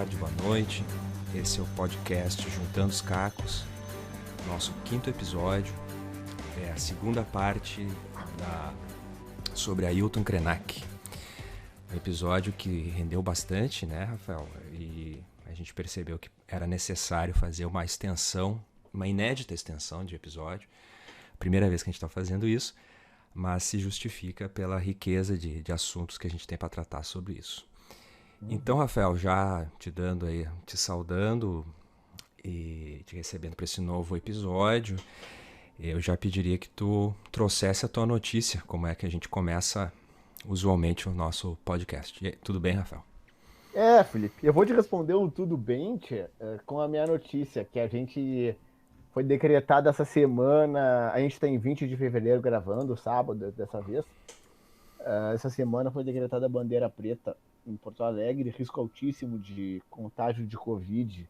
tarde, boa noite. Esse é o podcast Juntando os Cacos, nosso 5º episódio. É a segunda parte sobre Ailton Krenak. Um episódio que rendeu bastante, né, Rafael? E a gente percebeu que era necessário fazer uma extensão, uma inédita extensão de episódio. Primeira vez que a gente está fazendo isso, mas se justifica pela riqueza de assuntos que a gente tem para tratar sobre isso. Então, Rafael, já te saudando e te recebendo para esse novo episódio, eu já pediria que tu trouxesse a tua notícia, como é que a gente começa usualmente o nosso podcast. E aí, tudo bem, Rafael? Felipe, eu vou te responder um tudo bem, tia, com a minha notícia, que a gente foi decretada essa semana, a gente está em 20 de fevereiro gravando, sábado, dessa vez. Essa semana foi decretada a bandeira preta em Porto Alegre, risco altíssimo de contágio de Covid.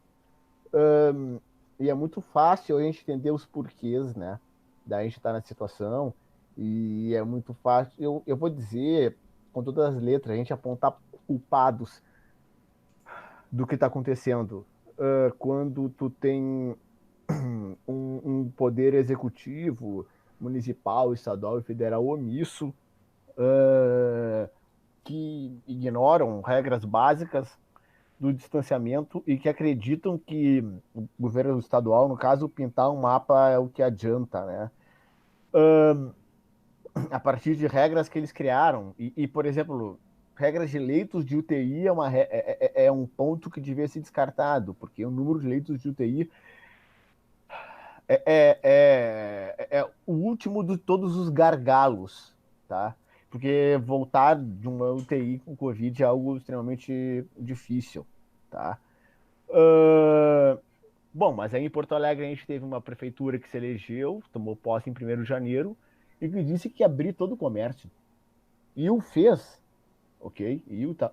E é muito fácil a gente entender os porquês, né? Da gente estar na situação. E é muito fácil, eu vou dizer, com todas as letras, a gente apontar culpados do que está acontecendo. Quando tu tem um poder executivo, municipal, estadual e federal omisso, que ignoram regras básicas do distanciamento e que acreditam que o governo estadual, no caso, pintar um mapa é o que adianta, né? A partir de regras que eles criaram. Por exemplo, regras de leitos de UTI é um ponto que devia ser descartado, porque o número de leitos de UTI é o último de todos os gargalos, tá? Porque voltar de uma UTI com Covid é algo extremamente difícil, tá? Bom, mas aí em Porto Alegre a gente teve uma prefeitura que se elegeu, tomou posse em 1º de janeiro, e que disse que ia abrir todo o comércio. E o fez, ok?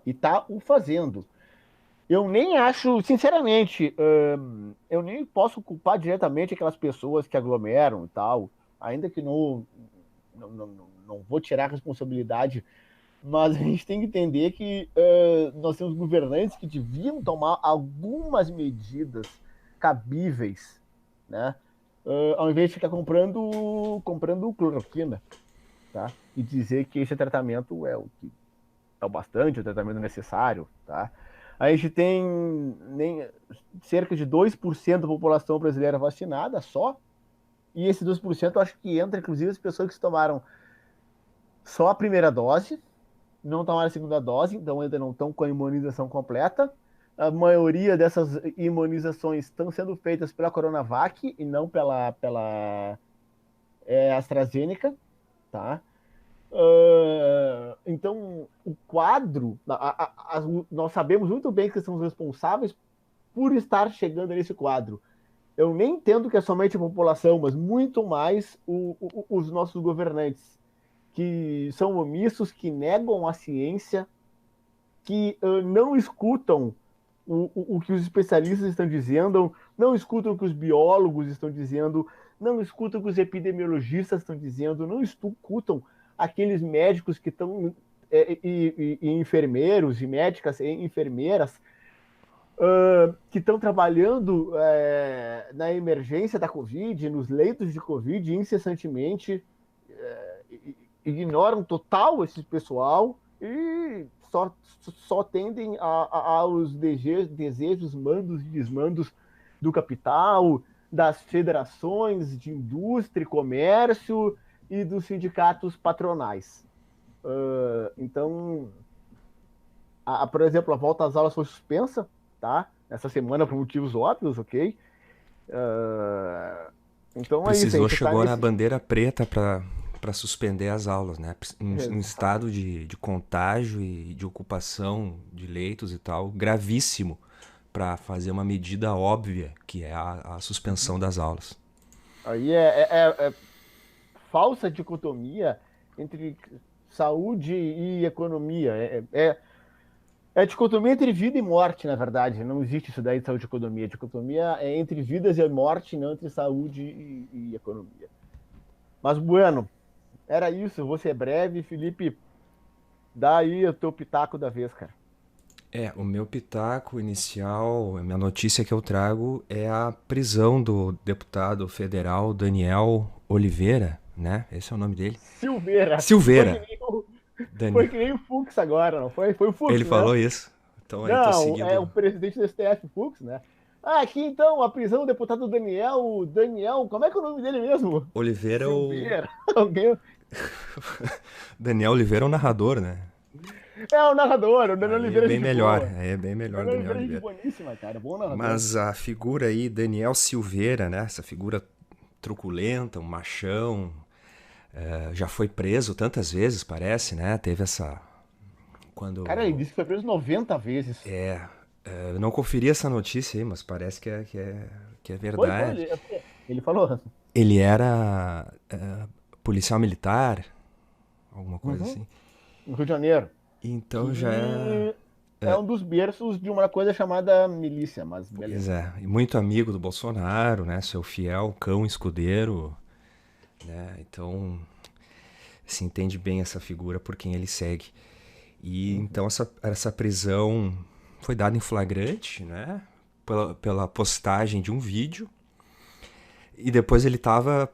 E tá o fazendo. Eu nem acho, sinceramente, eu nem posso culpar diretamente aquelas pessoas que aglomeram e tal, ainda que não vou tirar a responsabilidade, mas a gente tem que entender que nós temos governantes que deviam tomar algumas medidas cabíveis, né? Ao invés de ficar comprando cloroquina, tá? E dizer que esse tratamento é o que é o bastante, o tratamento necessário, tá? A gente tem cerca de 2% da população brasileira vacinada só, e esse 2% eu acho que entra, inclusive, as pessoas que tomaram só a primeira dose, não tomaram a segunda dose, então ainda não estão com a imunização completa. A maioria dessas imunizações estão sendo feitas pela Coronavac e não pela AstraZeneca, tá? Então, o quadro, nós sabemos muito bem que são os responsáveis por estar chegando nesse quadro. Eu nem entendo que é somente a população, mas muito mais os nossos governantes, que são omissos, que negam a ciência, que não escutam o que os especialistas estão dizendo, não escutam o que os biólogos estão dizendo, não escutam o que os epidemiologistas estão dizendo, não escutam aqueles médicos que estão e enfermeiros e médicas e enfermeiras que estão trabalhando na emergência da Covid, nos leitos de Covid incessantemente, ignoram total esse pessoal e só tendem aos desejos, mandos e desmandos do capital, das federações de indústria e comércio e dos sindicatos patronais. Então, por exemplo, a volta às aulas foi suspensa, tá? Essa semana por motivos óbvios, ok? Então é isso, a Precisou, gente tá chegou na nesse... bandeira preta para suspender as aulas, né? Um estado de contágio e de ocupação de leitos e tal, gravíssimo, para fazer uma medida óbvia, que é a suspensão das aulas. Aí é falsa dicotomia entre saúde e economia. É dicotomia entre vida e morte, na verdade. Não existe isso daí de saúde e economia. A dicotomia é entre vidas e morte, não entre saúde e economia. Mas, bueno, era isso. Eu vou ser breve. Felipe, dá aí o teu pitaco da vez, cara. O meu pitaco inicial, a minha notícia que eu trago é a prisão do deputado federal Daniel Oliveira, né? Esse é o nome dele. Silveira. Silveira. Foi Dani... que nem o Fux agora, não foi? Foi o Ele Fux, né? falou isso. Então aí tô Não, é o seguindo. presidente do STF, Fux, né? Ah, aqui então, a prisão do deputado Daniel. Daniel, como é que é o nome dele mesmo? Oliveira é o. Silveira. Alguém. Daniel Oliveira é o narrador, né? É o narrador, o Daniel Aí é Oliveira é bem gente melhor. boa. Aí é bem O melhor, Daniel Daniel Oliveira é gente Oliveira. boníssima, cara. Bom narrador. Mas a figura aí, Daniel Silveira, né? Essa figura truculenta, um machão, já foi preso tantas vezes, parece, né? Teve essa. Cara, ele Quando. disse que foi preso 90 vezes. Eu não conferi essa notícia aí, mas parece que é Foi. verdade. Ele falou. Ele era policial militar, alguma coisa Uhum, assim. no Rio de Janeiro. Então já é. Que é um dos berços de uma coisa chamada milícia, mas Pois beleza. é, e muito amigo do Bolsonaro, né? Seu fiel cão escudeiro, né? Então se entende bem essa figura por quem ele segue. E Uhum. então essa prisão foi dada em flagrante, né? Pela postagem de um vídeo. E depois ele estava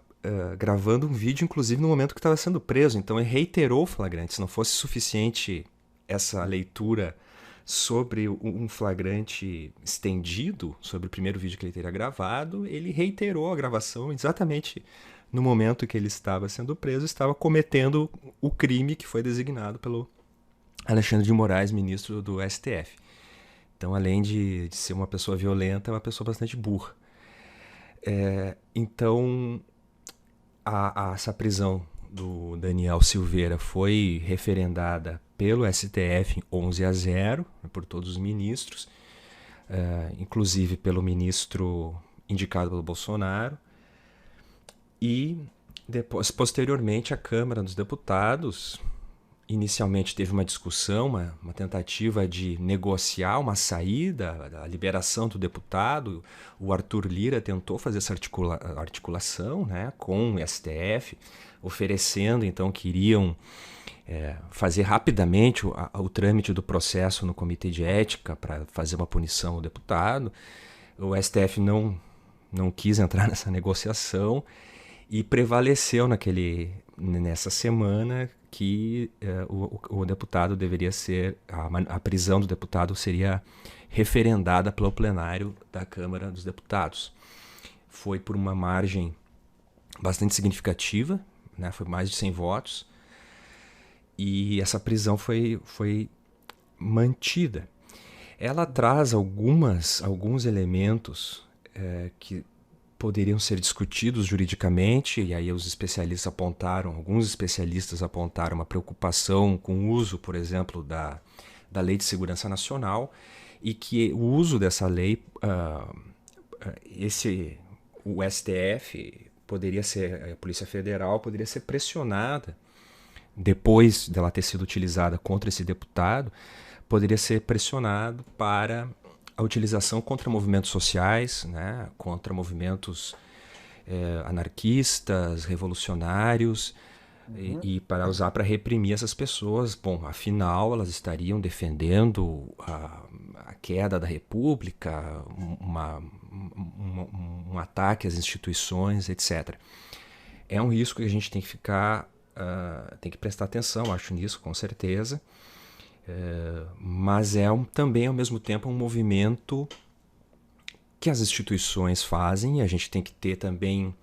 gravando um vídeo, inclusive no momento que estava sendo preso. Então ele reiterou o flagrante. Se não fosse suficiente essa leitura sobre um flagrante estendido, sobre o primeiro vídeo que ele teria gravado, ele reiterou a gravação exatamente no momento que ele estava sendo preso, estava cometendo o crime que foi designado pelo Alexandre de Moraes, ministro do STF. Então, além de ser uma pessoa violenta, é uma pessoa bastante burra. Então, essa prisão do Daniel Silveira foi referendada pelo STF 11-0, por todos os ministros, inclusive pelo ministro indicado pelo Bolsonaro. E depois, posteriormente, a Câmara dos Deputados inicialmente teve uma discussão, uma tentativa de negociar uma saída, a liberação do deputado. O Arthur Lira tentou fazer essa articulação, né, com o STF, oferecendo então que iriam fazer rapidamente o trâmite do processo no Comitê de Ética para fazer uma punição ao deputado. O STF não quis entrar nessa negociação e prevaleceu nessa semana que o deputado deveria ser, a prisão do deputado seria referendada pelo plenário da Câmara dos Deputados. Foi por uma margem bastante significativa, né? Foi mais de 100 votos, e essa prisão foi mantida. Ela traz alguns elementos que poderiam ser discutidos juridicamente, e aí alguns especialistas apontaram uma preocupação com o uso, por exemplo, da Lei de Segurança Nacional, e que o uso dessa lei, o STF poderia ser, a Polícia Federal poderia ser pressionada, depois dela ter sido utilizada contra esse deputado, poderia ser pressionado para a utilização contra movimentos sociais, né, contra movimentos anarquistas, revolucionários, e para usar para reprimir essas pessoas. Bom, afinal, elas estariam defendendo a queda da República, um ataque às instituições, etc. É um risco que a gente tem que tem que prestar atenção, acho nisso, com certeza. Mas também, ao mesmo tempo, um movimento que as instituições fazem, e a gente tem que ter também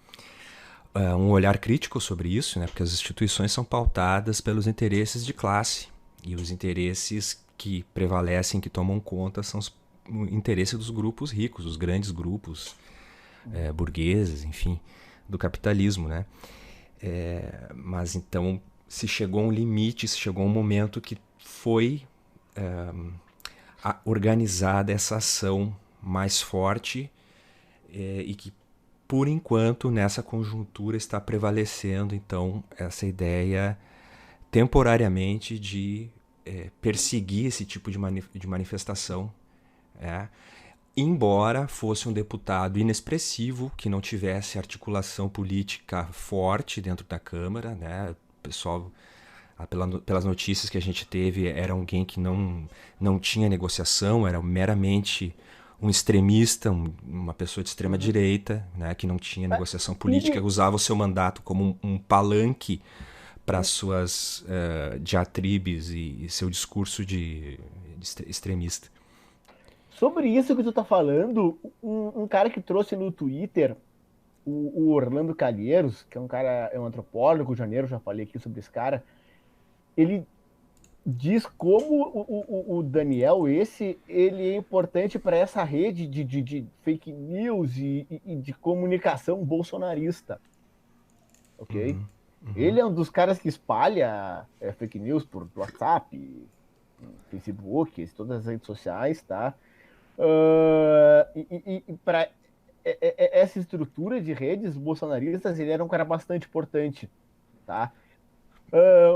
um olhar crítico sobre isso, né? Porque as instituições são pautadas pelos interesses de classe, e os interesses que prevalecem, que tomam conta, são o interesse dos grupos ricos, dos grandes grupos burgueses, enfim, do capitalismo, né? Mas então se chegou a um limite, se chegou a um momento que foi organizada essa ação mais forte, e que, por enquanto, nessa conjuntura está prevalecendo, então, essa ideia temporariamente de perseguir esse tipo de manifestação, embora fosse um deputado inexpressivo, que não tivesse articulação política forte dentro da Câmara, né? O pessoal pelas notícias que a gente teve, era alguém que não tinha negociação, era meramente um extremista, uma pessoa de extrema direita, né, que não tinha negociação política, usava o seu mandato como um palanque para suas diatribes e seu discurso de extremista. Sobre isso que tu tá falando, um cara que trouxe no Twitter, o Orlando Calheiros, que é um cara, é um antropólogo, Rio de Janeiro, já falei aqui sobre esse cara, ele diz como o Daniel, ele é importante para essa rede de fake news e de comunicação bolsonarista, ok? Ele é um dos caras que espalha fake news por WhatsApp, Facebook, todas as redes sociais, tá? Para essa estrutura de redes bolsonaristas, ele era um cara bastante importante, tá?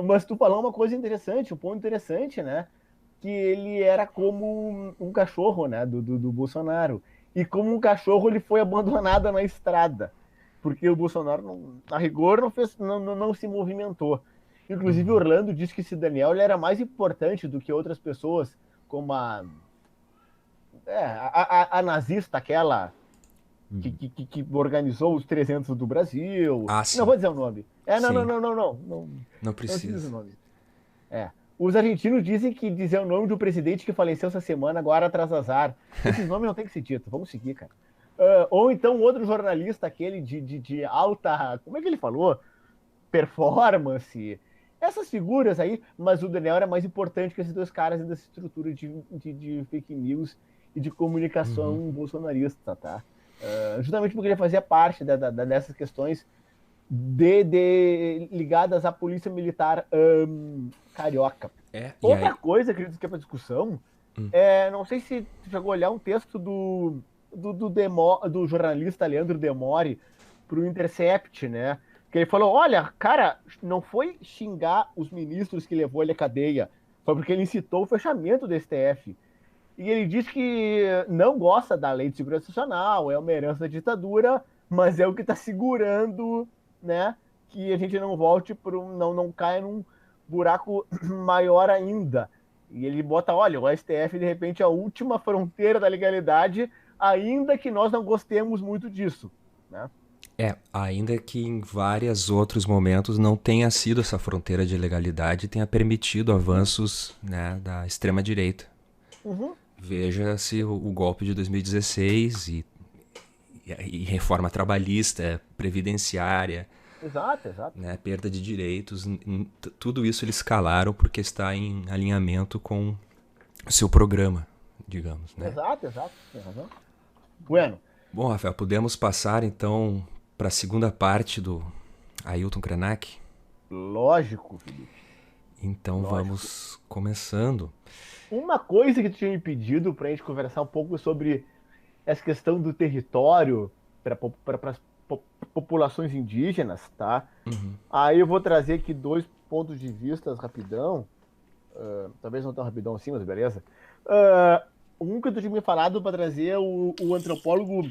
Mas tu falou uma coisa interessante, um ponto interessante, né? Que ele era como um cachorro, né? Do Bolsonaro. E como um cachorro, ele foi abandonado na estrada. Porque o Bolsonaro, a rigor, não se movimentou. Inclusive, Orlando disse que esse Daniel ele era mais importante do que outras pessoas, como a nazista, aquela que organizou os 300 do Brasil. Sim. Não vou dizer o nome. Não precisa. O nome. Os argentinos dizem que dizer o nome do presidente que faleceu essa semana agora traz azar. Esses nomes não tem que ser dito. Vamos seguir, cara. Ou então outro jornalista, aquele de alta. Como é que ele falou? Performance. Essas figuras aí, mas o Daniel era mais importante que esses dois caras dessa estrutura de fake news e de comunicação bolsonarista, tá? Justamente porque ele fazia parte dessas questões ligadas à polícia militar carioca. Outra coisa, acredito que é para discussão, não sei se você chegou a olhar um texto do jornalista Leandro Demore para o Intercept, né? Que ele falou, olha, cara, não foi xingar os ministros que levou ele à cadeia, foi porque ele incitou o fechamento do STF. E ele diz que não gosta da Lei de Segurança Nacional, é uma herança da ditadura, mas é o que está segurando, né, que a gente não volte não caia num buraco maior ainda. E ele bota, olha, o STF de repente é a última fronteira da legalidade, ainda que nós não gostemos muito disso, né? Ainda que em vários outros momentos não tenha sido essa fronteira de legalidade e tenha permitido avanços, né, da extrema-direita. Veja-se o golpe de 2016 e reforma trabalhista, previdenciária, exato. Né, perda de direitos, tudo isso eles escalaram porque está em alinhamento com o seu programa, digamos. Né? Exato. Tem razão. Bueno. Bom, Rafael, podemos passar então para a segunda parte do Ailton Krenak? Lógico, Felipe. Então vamos começando. Uma coisa que tu tinha me pedido para a gente conversar um pouco sobre essa questão do território para as populações indígenas, tá? Aí eu vou trazer aqui 2 pontos de vista rapidão. Talvez não tão rapidão assim, mas beleza. Um que tu tinha me falado para trazer o antropólogo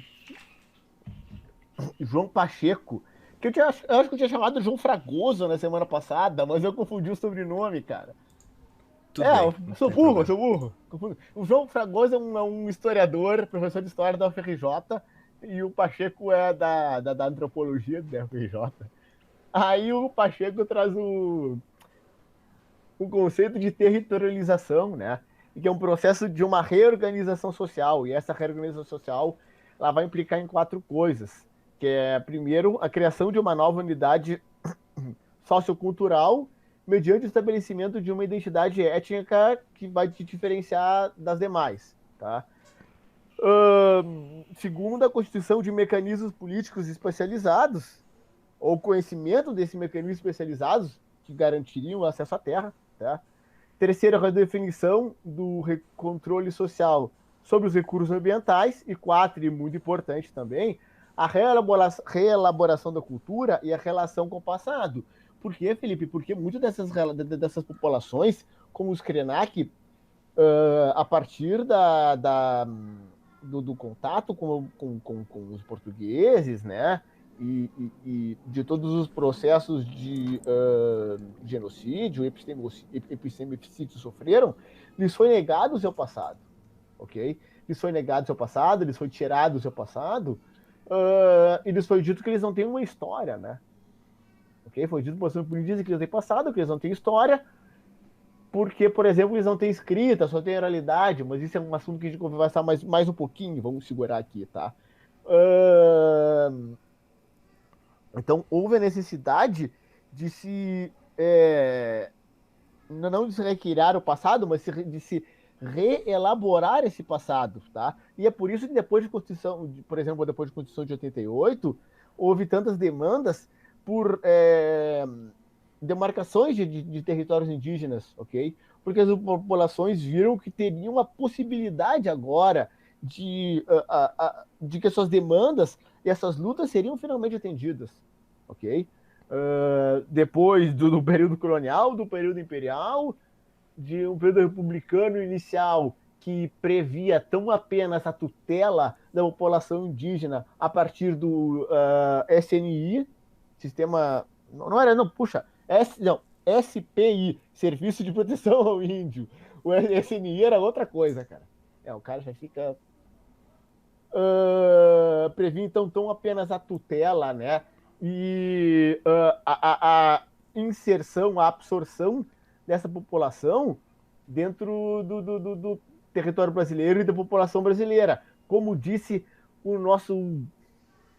João Pacheco, que eu acho que eu tinha chamado João Fragoso na semana passada, mas eu confundi o sobrenome, cara. Bem, sou burro. O João Fragoso é um historiador, professor de história da UFRJ, e o Pacheco é da antropologia da UFRJ. Aí o Pacheco traz o conceito de territorialização, né? Que é um processo de uma reorganização social, e essa reorganização social ela vai implicar em 4 coisas, que é, primeiro, a criação de uma nova unidade sociocultural mediante o estabelecimento de uma identidade étnica que vai te diferenciar das demais, tá? Segundo, a constituição de mecanismos políticos especializados, ou conhecimento desses mecanismos especializados que garantiriam o acesso à terra, tá? Terceiro, a redefinição do controle social sobre os recursos ambientais. E 4, e muito importante também, a reelaboração da cultura e a relação com o passado. Por quê, Felipe? Porque muitas dessas populações, como os Krenak, a partir do contato com os portugueses, né, e de todos os processos de genocídio, epistemicídio sofreram, lhes foi negado o seu passado, ok? Lhes foi negado o seu passado, lhes foi tirado o seu passado, e lhes foi dito que eles não têm uma história, né? Ok? Foi dito por que eles não têm passado, que eles não têm história, porque, por exemplo, eles não têm escrita, só têm oralidade, mas isso é um assunto que a gente vai conversar mais um pouquinho, vamos segurar aqui, tá? Então, houve a necessidade de se não de se recriar o passado, mas de se reelaborar esse passado, tá? E é por isso que depois de Constituição, por exemplo, depois de Constituição de 88, houve tantas demandas por demarcações de territórios indígenas, ok? Porque as populações viram que teriam a possibilidade agora de que suas demandas e essas lutas seriam finalmente atendidas, ok? Depois do período colonial, do período imperial, de um período republicano inicial que previa tão apenas a tutela da população indígena a partir do SNI, sistema... SPI, Serviço de Proteção ao Índio. O SNI era outra coisa, cara. O cara já fica... previa, então, tão apenas a tutela, né? E a inserção, a absorção dessa população dentro do território brasileiro e da população brasileira. Como disse o nosso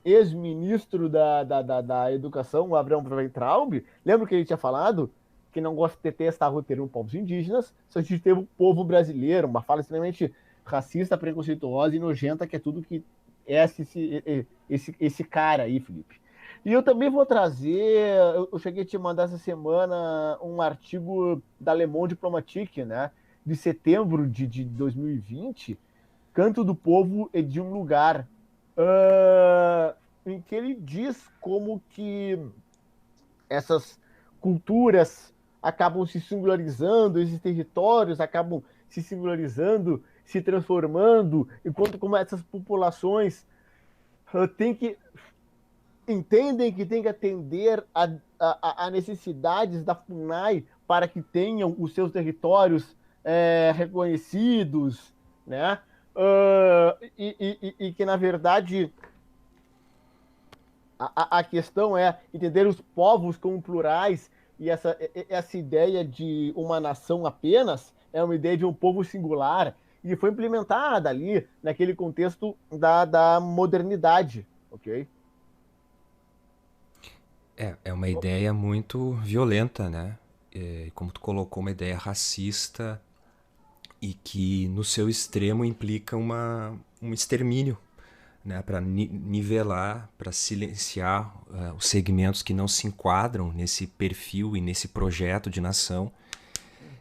ex-ministro da Educação, o Abraham Weintraub, lembra que ele tinha falado que não gosta de testar roteiro em povos indígenas, só a gente teve o povo brasileiro, uma fala extremamente racista, preconceituosa e nojenta, que é tudo que é esse cara aí, Felipe. E eu também vou trazer, eu cheguei a te mandar essa semana um artigo da Le Monde Diplomatique, né, de setembro de 2020, Canto do Povo e de um Lugar, em que ele diz como que essas culturas acabam se singularizando, esses territórios acabam se singularizando, se transformando, enquanto como essas populações entendem que tem que atender a necessidades da FUNAI para que tenham os seus territórios reconhecidos, né? E que, na verdade, a questão é entender os povos como plurais, e essa ideia de uma nação apenas é uma ideia de um povo singular, e foi implementada ali naquele contexto da modernidade, ok? É uma ideia muito violenta, né? Como tu colocou, uma ideia racista e que no seu extremo implica um extermínio, né? Para nivelar, para silenciar os segmentos que não se enquadram nesse perfil e nesse projeto de nação.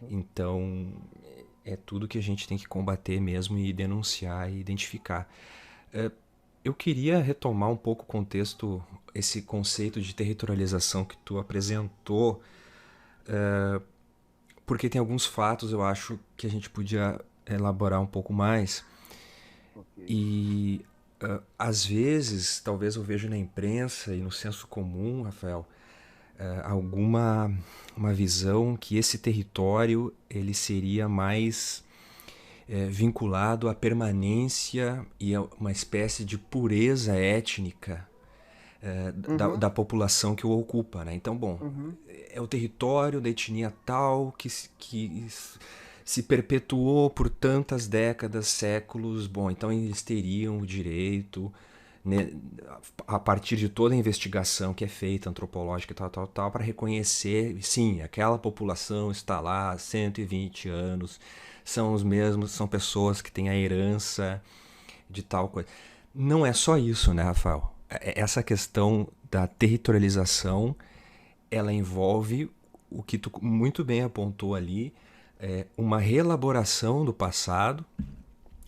Então, é tudo que a gente tem que combater mesmo e denunciar e identificar. Eu queria retomar um pouco o contexto, esse conceito de territorialização que tu apresentou, porque tem alguns fatos, eu acho, que a gente podia elaborar um pouco mais. Okay. E, às vezes, talvez eu vejo na imprensa e no senso comum, Rafael, uma visão que esse território ele seria mais vinculado à permanência e a uma espécie de pureza étnica da população que o ocupa, né? Então, bom, é o território da etnia tal que se perpetuou por tantas décadas, séculos, bom, então eles teriam o direito, né, a partir de toda a investigação que é feita, antropológica e tal, para reconhecer, sim, aquela população está lá há 120 anos, são os mesmos, são pessoas que têm a herança de tal coisa. Não é só isso, né, Rafael? Essa questão da territorialização, ela envolve o que tu muito bem apontou ali, uma reelaboração do passado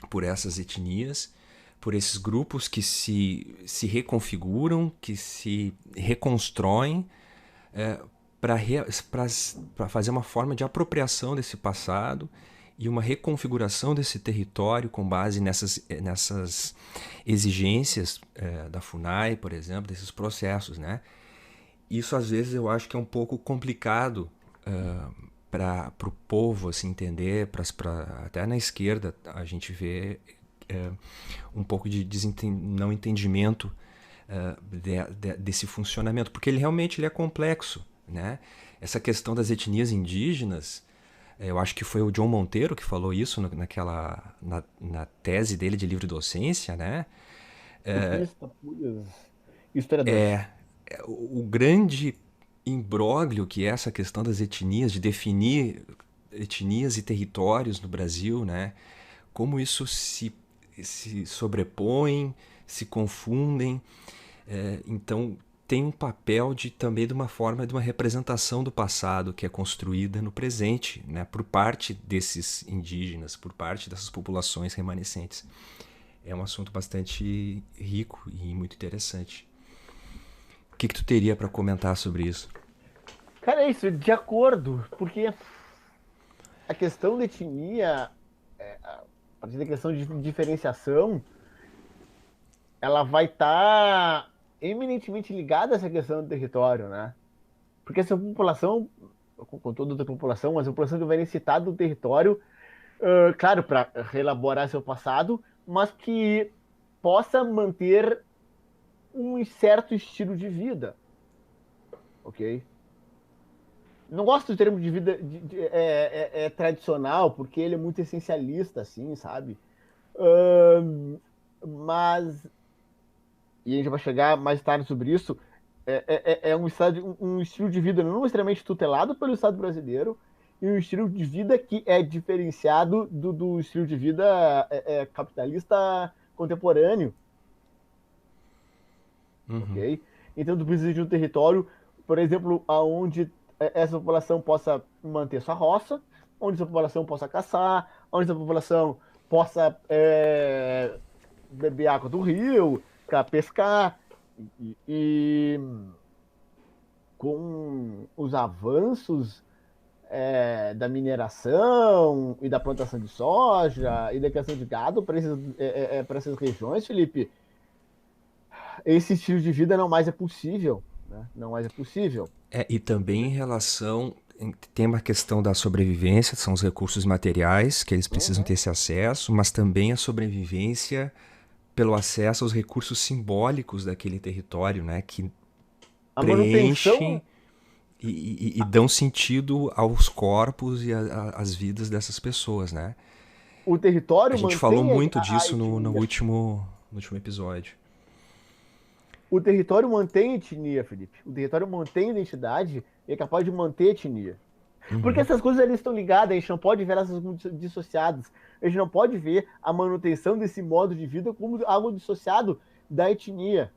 por essas etnias, por esses grupos que se reconfiguram, que se reconstroem para fazer uma forma de apropriação desse passado e uma reconfiguração desse território com base nessas exigências da FUNAI, por exemplo, desses processos, né? Isso às vezes eu acho que é um pouco complicado para o povo assim, entender, até na esquerda a gente vê um pouco de não entendimento desse funcionamento, porque ele realmente é complexo, né? Essa questão das etnias indígenas, eu acho que foi o John Monteiro que falou isso na tese dele de livre docência, né? Historiador. O grande imbróglio que é essa questão das etnias, de definir etnias e territórios no Brasil, né? Como isso se sobrepõem, se confundem. Então, tem um papel também de uma forma de uma representação do passado que é construída no presente, né? Por parte desses indígenas, por parte dessas populações remanescentes. É um assunto bastante rico e muito interessante. O que tu teria para comentar sobre isso? Cara, é isso, de acordo, porque a questão da etnia, a partir da questão de diferenciação, ela vai estar eminentemente ligada a essa questão do território, né? Porque essa população, com toda outra população, mas a população que vai necessitar do território, claro, para reelaborar seu passado, mas que possa manter um certo estilo de vida, ok? Não gosto do termo de vida tradicional, porque ele é muito essencialista, assim, sabe? Mas, e a gente vai chegar mais tarde sobre isso, um estilo de vida não extremamente tutelado pelo Estado brasileiro e um estilo de vida que é diferenciado do estilo de vida capitalista contemporâneo, ok? Então, tu precisa de um território, por exemplo, aonde essa população possa manter sua roça, onde essa população possa caçar, onde essa população possa beber água do rio, para pescar. E com os avanços da mineração e da plantação de soja e da criação de gado para essas regiões, Felipe, esse estilo de vida não mais é possível. Né? Não mais é possível. E também em relação. Tem uma questão da sobrevivência, são os recursos materiais que eles precisam ter esse acesso, mas também a sobrevivência pelo acesso aos recursos simbólicos daquele território, né? Que a preenchem manutenção e dão sentido aos corpos e às vidas dessas pessoas, né? O território a gente mantém falou muito disso no último episódio. O território mantém etnia, Felipe. O território mantém identidade e é capaz de manter etnia. Porque essas coisas ali estão ligadas, a gente não pode ver elas como dissociadas. A gente não pode ver a manutenção desse modo de vida como algo dissociado da etnia.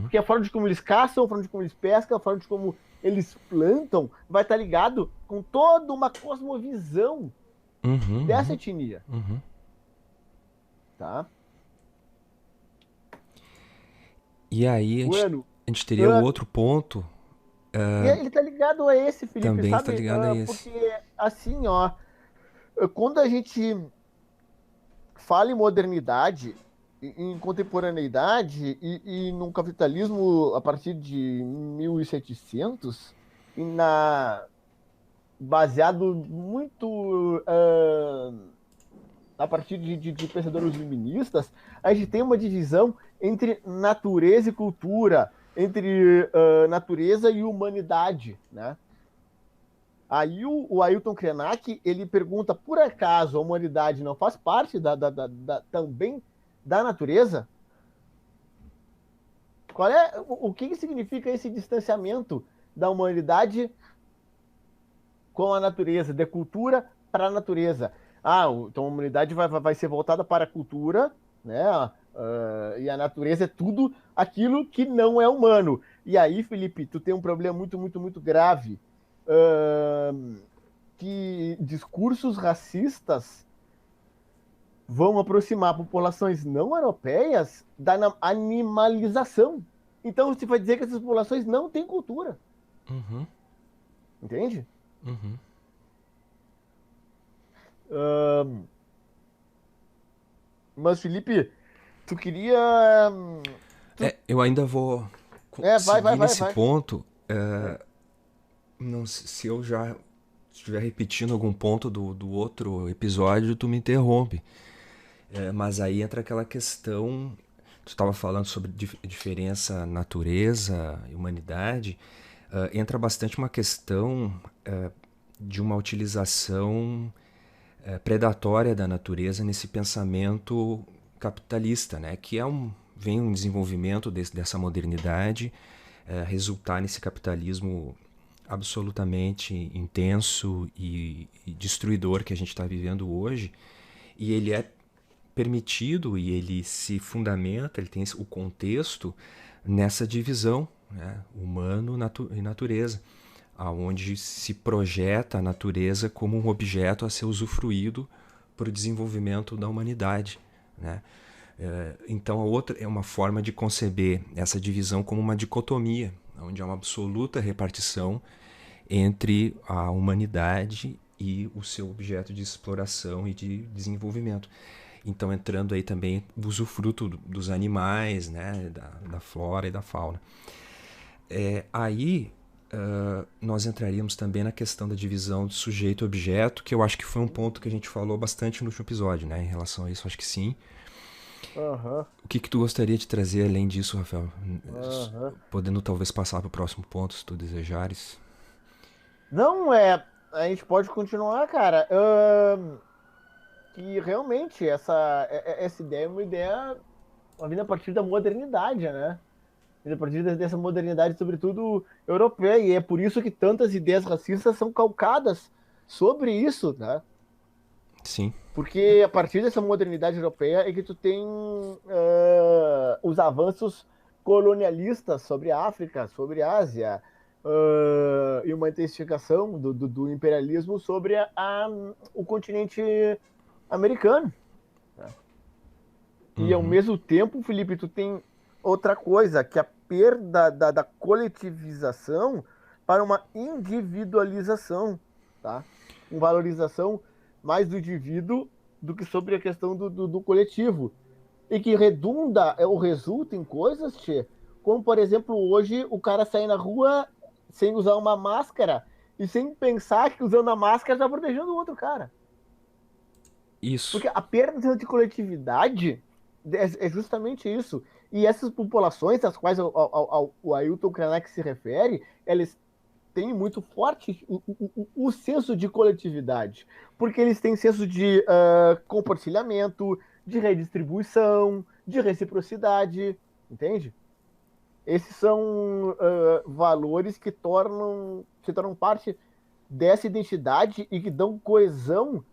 Porque a forma de como eles caçam, a forma de como eles pescam, a forma de como eles plantam, vai estar ligado com toda uma cosmovisão dessa etnia. Tá? E aí a gente teria o outro ponto. E ele tá ligado a esse, Felipe, também sabe? Tá ligado a esse. Porque, assim, ó, quando a gente fala em modernidade, em contemporaneidade e num capitalismo a partir de 1700, baseado muito a partir de pensadores iluministas, a gente tem uma divisão entre natureza e cultura, entre natureza e humanidade, né? Aí o Ailton Krenak, ele pergunta, por acaso a humanidade não faz parte também da natureza? O que significa esse distanciamento da humanidade com a natureza, de cultura para a natureza? Então a humanidade vai ser voltada para a cultura, né? E a natureza é tudo aquilo que não é humano. E aí, Felipe, tu tem um problema muito, muito, muito grave. Que discursos racistas vão aproximar populações não europeias da animalização. Então você vai dizer que essas populações não têm cultura. Entende? Mas, Felipe, tu queria. Eu ainda vou Vai, seguir nesse vai. ponto. Não, se eu já estiver repetindo algum ponto do outro episódio, tu me interrompe. Mas aí entra aquela questão. Tu estava falando sobre diferença natureza e humanidade. Entra bastante uma questão de uma utilização predatória da natureza nesse pensamento capitalista, né? Que vem um desenvolvimento dessa modernidade, resultar nesse capitalismo absolutamente intenso e destruidor que a gente está vivendo hoje. E ele é permitido e ele se fundamenta, ele tem o contexto nessa divisão, né? Humano e natureza, aonde se projeta a natureza como um objeto a ser usufruído para o desenvolvimento da humanidade, né? Então a outra é uma forma de conceber essa divisão como uma dicotomia, onde há uma absoluta repartição entre a humanidade e o seu objeto de exploração e de desenvolvimento. Então entrando aí também o usufruto dos animais, né, da flora e da fauna. Aí nós entraríamos também na questão da divisão de sujeito e objeto, que eu acho que foi um ponto que a gente falou bastante no último episódio, né? Em relação a isso, acho que sim. Aham. O que tu gostaria de trazer além disso, Rafael? Aham. Podendo talvez passar para o próximo ponto, se tu desejares. Não, a gente pode continuar, cara. Que realmente essa ideia é uma ideia vinda a partir da modernidade, né? Vinda a partir dessa modernidade, sobretudo europeia, e é por isso que tantas ideias racistas são calcadas sobre isso, né? Sim. Porque a partir dessa modernidade europeia é que tu tem os avanços colonialistas sobre a África, sobre a Ásia, e uma intensificação do imperialismo sobre o continente americano. Né? E ao mesmo tempo, Felipe, tu tem outra coisa, que é a perda da coletivização para uma individualização, tá? Uma valorização mais do indivíduo do que sobre a questão do coletivo. E que redunda, ou resulta em coisas, tchê, como, por exemplo, hoje o cara sair na rua sem usar uma máscara e sem pensar que usando a máscara está protegendo o outro cara. Isso. Porque a perda de coletividade é justamente isso. E essas populações às quais o Ailton Krenak se refere, eles têm muito forte o senso de coletividade. Porque eles têm senso de compartilhamento, de redistribuição, de reciprocidade, entende? Esses são valores que se tornam parte dessa identidade e que dão coesão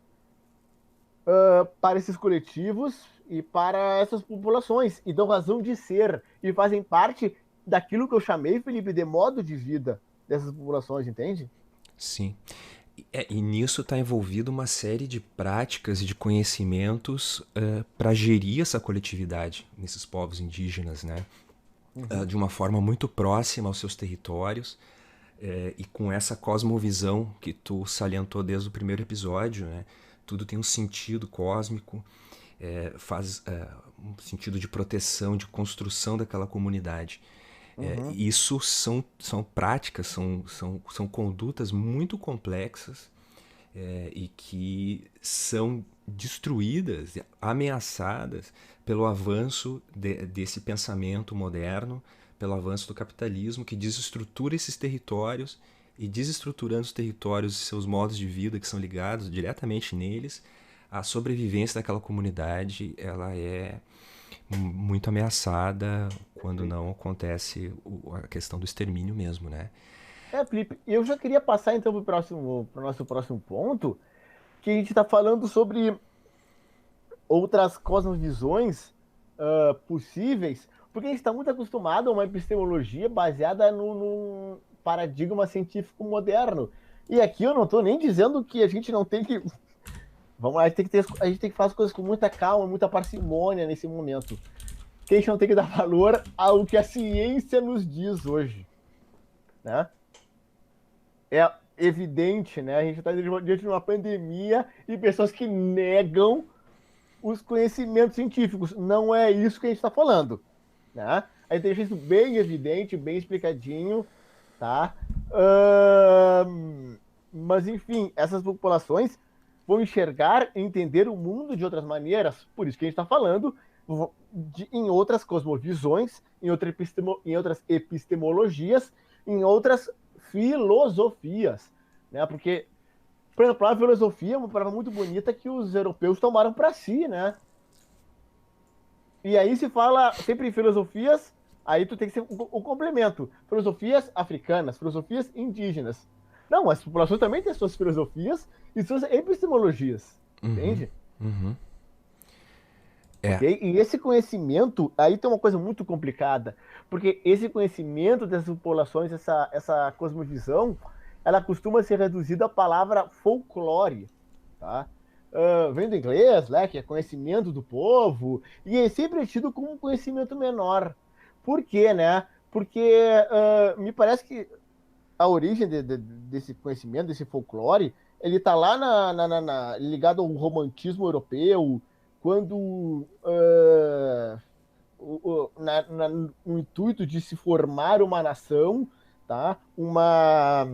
para esses coletivos e para essas populações, e dão razão de ser, e fazem parte daquilo que eu chamei, Felipe, de modo de vida dessas populações, entende? Sim. E nisso está envolvido uma série de práticas e de conhecimentos para gerir essa coletividade nesses povos indígenas, né? De uma forma muito próxima aos seus territórios e com essa cosmovisão que tu salientou desde o primeiro episódio, né? Tudo tem um sentido cósmico, faz um sentido de proteção, de construção daquela comunidade. Isso são práticas, são condutas muito complexas e que são destruídas, ameaçadas pelo avanço desse pensamento moderno, pelo avanço do capitalismo que desestrutura esses territórios e desestruturando os territórios e seus modos de vida que são ligados diretamente neles, a sobrevivência daquela comunidade ela é muito ameaçada quando não acontece a questão do extermínio mesmo, né? Felipe, eu já queria passar então para o nosso próximo ponto, que a gente está falando sobre outras cosmovisões possíveis, porque a gente está muito acostumado a uma epistemologia baseada num paradigma científico moderno. E aqui eu não estou nem dizendo que a gente não tem que. Vamos lá, a gente tem que fazer as coisas com muita calma, muita parcimônia nesse momento. Que a gente não tem que dar valor ao que a ciência nos diz hoje. Né? evidente, né? A gente está diante de uma pandemia e pessoas que negam os conhecimentos científicos. Não é isso que a gente está falando, né? A gente deixa isso bem evidente, bem explicadinho, tá? Mas, enfim, essas populações vão enxergar e entender o mundo de outras maneiras. Por isso que a gente está falando em outras cosmovisões, em outras epistemologias, em outras filosofias, né? Porque, por exemplo, a filosofia é uma palavra muito bonita que os europeus tomaram para si, né? E aí se fala sempre em filosofias, aí tu tem que ser o complemento. Filosofias africanas, filosofias indígenas. Não, as populações também têm suas filosofias e suas epistemologias, Uhum, entende? uhum. Ok? É, E esse conhecimento, aí tem uma coisa muito complicada, porque esse conhecimento dessas populações, essa cosmovisão, ela costuma ser reduzida à palavra folclore, tá? Vem do inglês, né, que é conhecimento do povo, e é sempre tido como um conhecimento menor. Por quê, né? Porque me parece que a origem desse conhecimento, desse folclore, ele está lá ligado ao romantismo europeu, quando no intuito de se formar uma nação, tá? Uma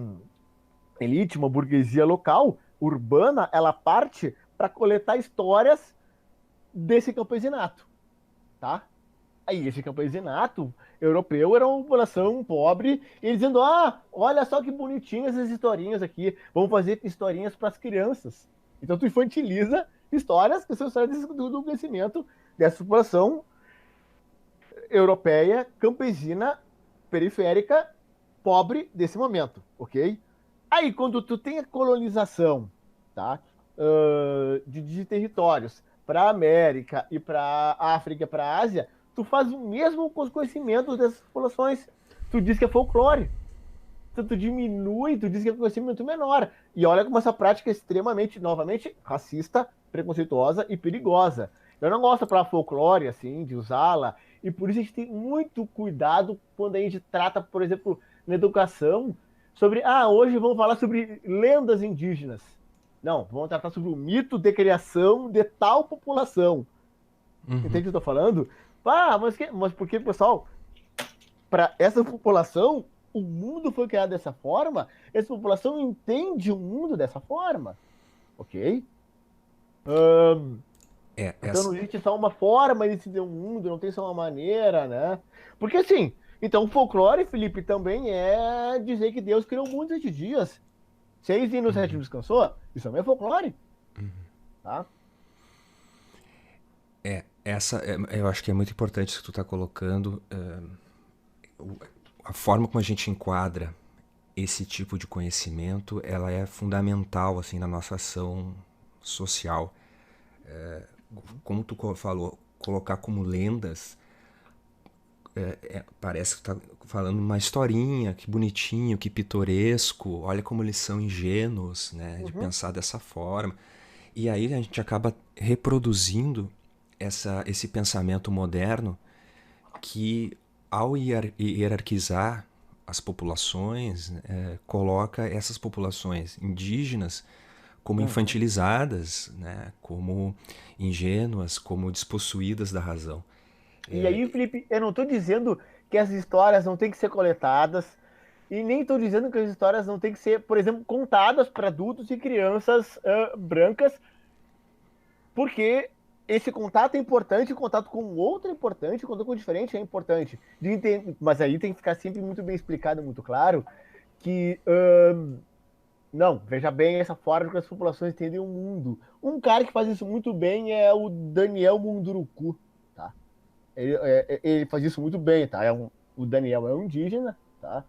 elite, uma burguesia local, urbana, ela parte para coletar histórias desse campesinato, tá? Aí esse campesinato europeu era uma população pobre, e eles dizendo: ah, olha só que bonitinhas essas historinhas aqui, vamos fazer historinhas para as crianças. Então tu infantiliza histórias que são histórias do conhecimento dessa população europeia, campesina, periférica, pobre desse momento, ok? Aí quando tu tem a colonização, tá, de territórios para a América e para a África, para a Ásia, tu faz o mesmo com os conhecimentos dessas populações. Tu diz que é folclore. Então, tu diminui, tu diz que é conhecimento menor. E olha como essa prática é extremamente, novamente, racista, preconceituosa e perigosa. Eu não gosto para folclore, assim, de usá-la, e por isso a gente tem muito cuidado quando a gente trata, por exemplo, na educação, sobre, hoje vamos falar sobre lendas indígenas. Não, vamos tratar sobre o mito de criação de tal população. Entende o uhum. que eu estou falando? Mas por que, pessoal, para essa população, o mundo foi criado dessa forma, essa população entende o mundo dessa forma, ok? É, Então essa, não existe só uma forma de se ver o mundo, não tem só uma maneira, né? Porque assim, então o folclore, Felipe, também é dizer que Deus criou o mundo em 7 dias. 6 dias no sétimo descansou? Isso também é folclore, tá? eu acho que é muito importante isso que tu tá colocando. A forma como a gente enquadra esse tipo de conhecimento, ela é fundamental assim na nossa ação social. Como tu falou, colocar como lendas, parece que tu tá falando uma historinha, que bonitinho, que pitoresco, olha como eles são ingênuos, né, de Uhum. pensar dessa forma. E aí a gente acaba reproduzindo esse pensamento moderno que, ao hierarquizar as populações, coloca essas populações indígenas como Uhum. infantilizadas, né, como ingênuas, como despossuídas da razão. E aí, Felipe, eu não estou dizendo que as histórias não têm que ser coletadas, e nem estou dizendo que as histórias não têm que ser, por exemplo, contadas para adultos e crianças brancas, porque esse contato é importante, o contato com o outro é importante, o contato com o diferente é importante. Mas aí tem que ficar sempre muito bem explicado, muito claro, que não, veja bem essa forma que as populações entendem o mundo. Um cara que faz isso muito bem é o Daniel Munduruku, tá? Ele faz isso muito bem, tá? O Daniel é um indígena, tá?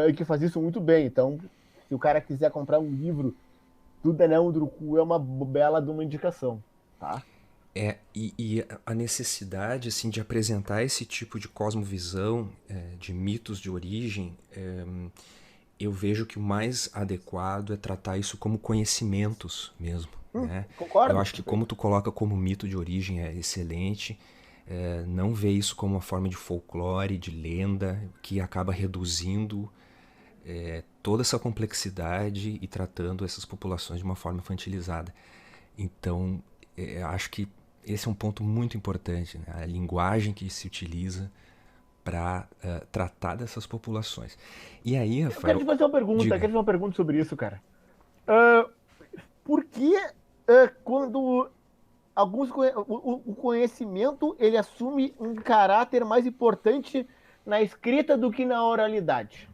E que faz isso muito bem. Então, se o cara quiser comprar um livro do Daniel Munduruku, é uma bela de uma indicação, tá? E a necessidade assim, de apresentar esse tipo de cosmovisão, de mitos de origem, eu vejo que o mais adequado é tratar isso como conhecimentos mesmo. Né? Eu Concordo, acho que como perfeito. tu coloca como mito de origem é excelente, não vê isso como uma forma de folclore, de lenda, que acaba reduzindo toda essa complexidade e tratando essas populações de uma forma infantilizada. Então, acho que esse é um ponto muito importante, né? A linguagem que se utiliza para tratar dessas populações. E aí, Eu quero Rafael, te fazer uma pergunta, diga. quero te fazer uma pergunta sobre isso, cara. Por que quando o conhecimento ele assume um caráter mais importante na escrita do que na oralidade?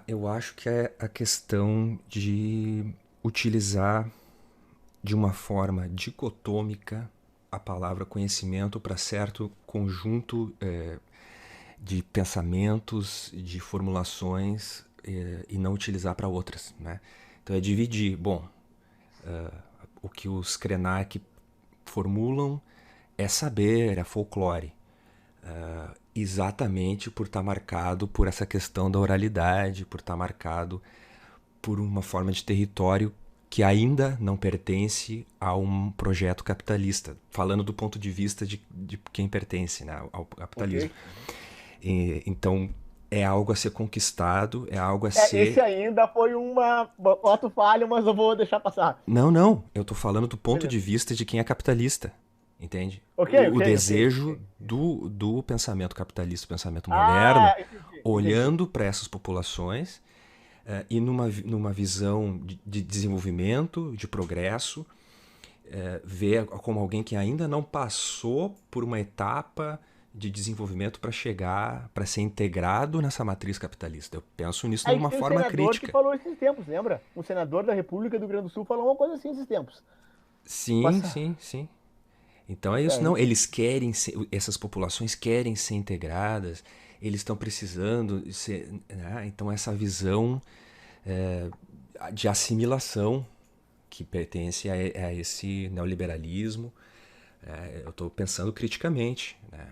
Eu acho que é a questão de utilizar de uma forma dicotômica a palavra conhecimento para certo conjunto de pensamentos, de formulações e não utilizar para outras, né? Então é dividir. Bom, o que os Krenak formulam é saber, é folclore. Exatamente por estar marcado por essa questão da oralidade, por estar marcado por uma forma de território que ainda não pertence a um projeto capitalista, falando do ponto de vista de quem pertence, né, ao capitalismo. Okay. Então, é algo a ser conquistado, é algo a Esse ser... ainda foi uma ato falho, mas eu vou deixar passar. Não, eu tô falando do ponto Beleza. de vista de quem é capitalista, entende? Ok, O ok, ok, desejo ok. do pensamento capitalista, do pensamento moderno, Ah, entendi. olhando para essas populações e numa visão de desenvolvimento, de progresso, ver como alguém que ainda não passou por uma etapa de desenvolvimento para chegar, para ser integrado nessa matriz capitalista. Eu penso nisso A de gente uma tem um forma senador que crítica. falou esses tempos, lembra? Um senador da República do Rio Grande do Sul falou uma coisa assim esses tempos. Sim, Passa. sim, sim. Então é isso, É, não. Eles querem ser, essas populações querem ser integradas, eles estão precisando ser, né? Então essa visão de assimilação que pertence a esse neoliberalismo, eu estou pensando criticamente, né?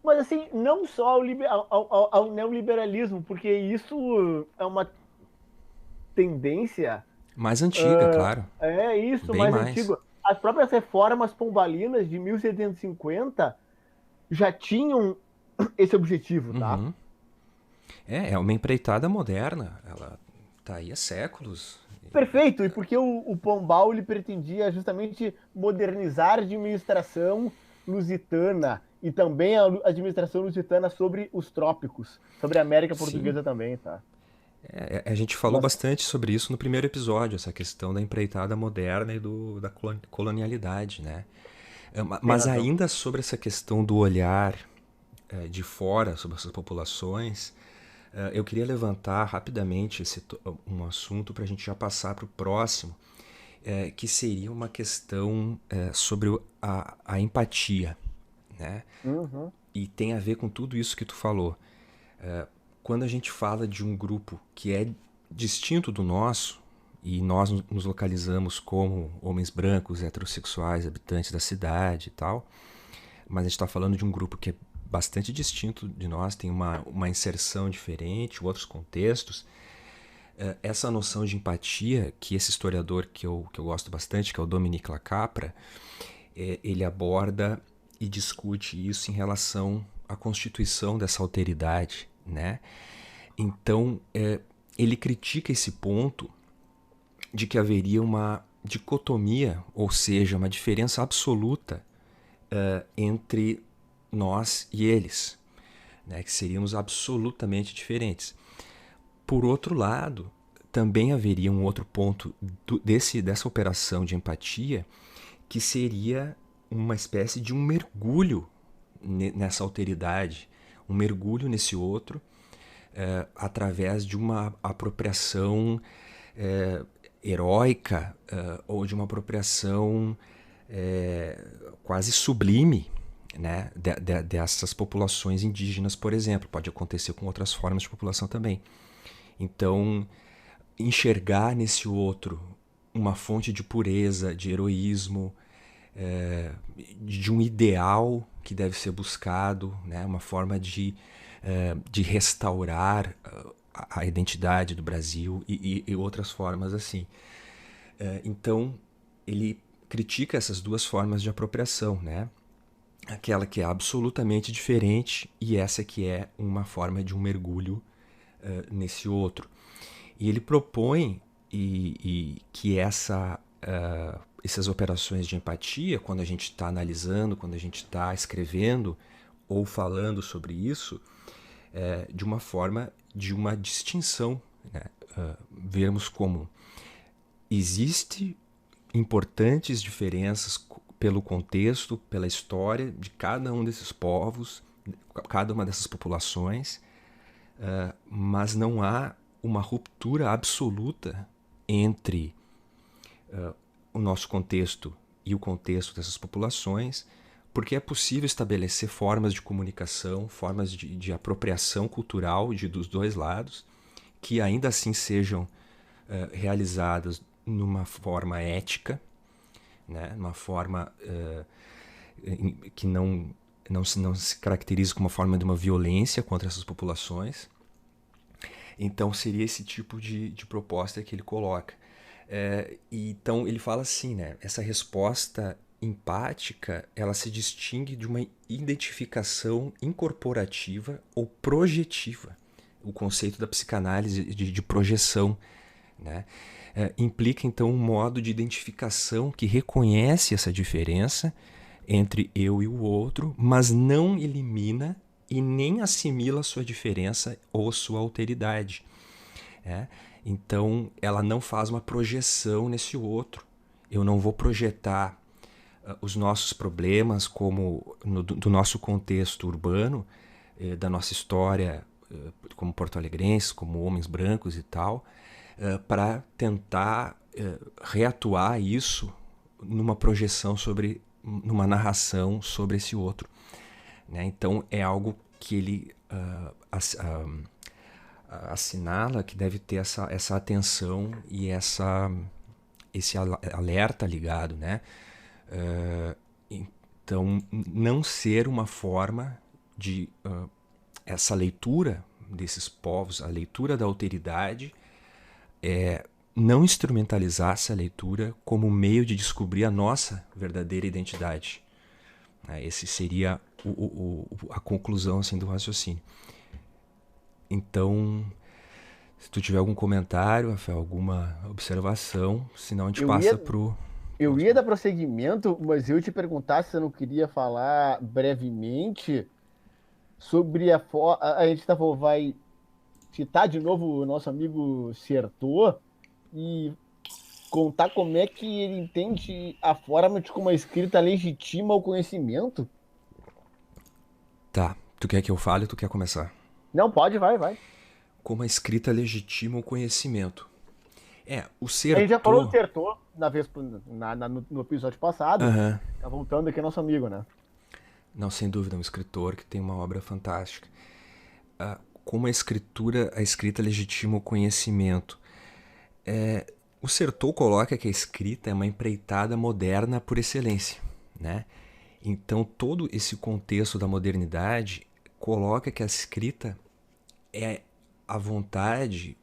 mas assim, não só ao neoliberalismo, porque isso é uma tendência, Mais antiga, claro, é isso, bem mais mais. antigo. As próprias reformas pombalinas de 1750 já tinham esse objetivo, tá? Uhum. É uma empreitada moderna, ela tá aí há séculos. Perfeito, e porque o Pombal ele pretendia justamente modernizar a administração lusitana e também a administração lusitana sobre os trópicos, sobre a América Sim, Portuguesa também, tá? a gente falou Mas, bastante sobre isso no primeiro episódio, essa questão da empreitada moderna e da colonialidade, né? tem Mas razão. ainda sobre essa questão do olhar de fora sobre essas populações, eu queria levantar rapidamente um assunto para a gente já passar para o próximo, que seria uma questão sobre a empatia, né? Uhum. E tem a ver com tudo isso que tu falou. Quando a gente fala de um grupo que é distinto do nosso, e nós nos localizamos como homens brancos, heterossexuais, habitantes da cidade e tal, mas a gente está falando de um grupo que é bastante distinto de nós, tem uma inserção diferente, outros contextos. Essa noção de empatia, que esse historiador que eu gosto bastante, que é o Dominique Lacapra, ele aborda e discute isso em relação à constituição dessa alteridade, né? Então, ele critica esse ponto de que haveria uma dicotomia, ou seja, uma diferença absoluta entre nós e eles, né? Que seríamos absolutamente diferentes. Por outro lado, também haveria um outro ponto dessa operação de empatia, que seria uma espécie de um mergulho nessa alteridade, um mergulho nesse outro, através de uma apropriação heróica ou de uma apropriação quase sublime, né, dessas populações indígenas, por exemplo. Pode acontecer com outras formas de população também. Então, enxergar nesse outro uma fonte de pureza, de heroísmo, de um ideal que deve ser buscado, né? Uma forma de restaurar a identidade do Brasil e outras formas assim. Então, ele critica essas duas formas de apropriação, né? Aquela que é absolutamente diferente e essa que é uma forma de um mergulho nesse outro. E ele propõe que essas operações de empatia, quando a gente está analisando, quando a gente está escrevendo ou falando sobre isso, de uma forma de uma distinção, né? Vermos como existe importantes diferenças pelo contexto, pela história de cada um desses povos, cada uma dessas populações, mas não há uma ruptura absoluta entre o nosso contexto e o contexto dessas populações, porque é possível estabelecer formas de comunicação, formas de apropriação cultural dos dois lados, que ainda assim sejam realizadas numa forma ética, né? Numa forma que não se caracteriza como uma forma de uma violência contra essas populações. Então seria esse tipo de proposta que ele coloca. Então ele fala assim, né? Essa resposta empática, ela se distingue de uma identificação incorporativa ou projetiva. O conceito da psicanálise de projeção, né? Implica então um modo de identificação que reconhece essa diferença entre eu e o outro, mas não elimina e nem assimila a sua diferença ou sua alteridade. Então, ela não faz uma projeção nesse outro. Eu não vou projetar os nossos problemas como do nosso contexto urbano, da nossa história como porto-alegrenses, como homens brancos e tal, para tentar reatuar isso numa projeção numa narração sobre esse outro, né? Então é algo que ele assinala que deve ter essa atenção e esse alerta ligado, né? Então não ser uma forma de essa leitura desses povos, a leitura da alteridade, não instrumentalizar essa leitura como meio de descobrir a nossa verdadeira identidade. Esse seria a conclusão assim, do raciocínio. Então, se tu tiver algum comentário, Rafael, alguma observação, senão a gente passa pro... Eu ia dar prosseguimento, mas eu te perguntar se você não queria falar brevemente sobre a gente vai citar de novo o nosso amigo Certeau e contar como é que ele entende a forma de como a escrita legitima o conhecimento. Tá. Tu quer que eu fale ou tu quer começar? Não, pode, vai. Como a escrita legitima o conhecimento. O Certeau... A gente já falou do Certeau no episódio passado. Uhum. Tá voltando aqui nosso amigo, né? Não, sem dúvida, é um escritor que tem uma obra fantástica. Como a escrita legitima o conhecimento. O Certeau coloca que a escrita é uma empreitada moderna por excelência, né? Então, todo esse contexto da modernidade coloca que a escrita é a vontade,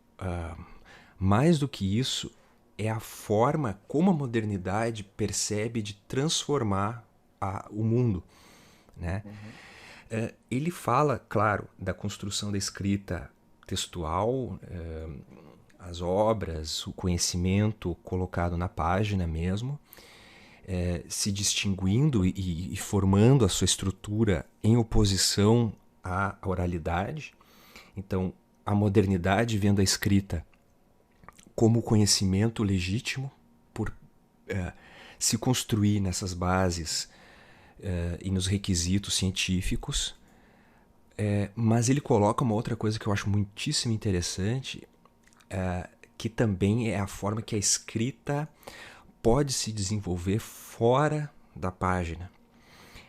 mais do que isso, é a forma como a modernidade percebe de transformar o mundo, né? Uhum. Ele fala, claro, da construção da escrita textual, as obras, o conhecimento colocado na página mesmo, se distinguindo e formando a sua estrutura em oposição à oralidade. Então, a modernidade vendo a escrita como conhecimento legítimo por se construir nessas bases e nos requisitos científicos. Mas ele coloca uma outra coisa que eu acho muitíssimo interessante, que também é a forma que a escrita pode se desenvolver fora da página,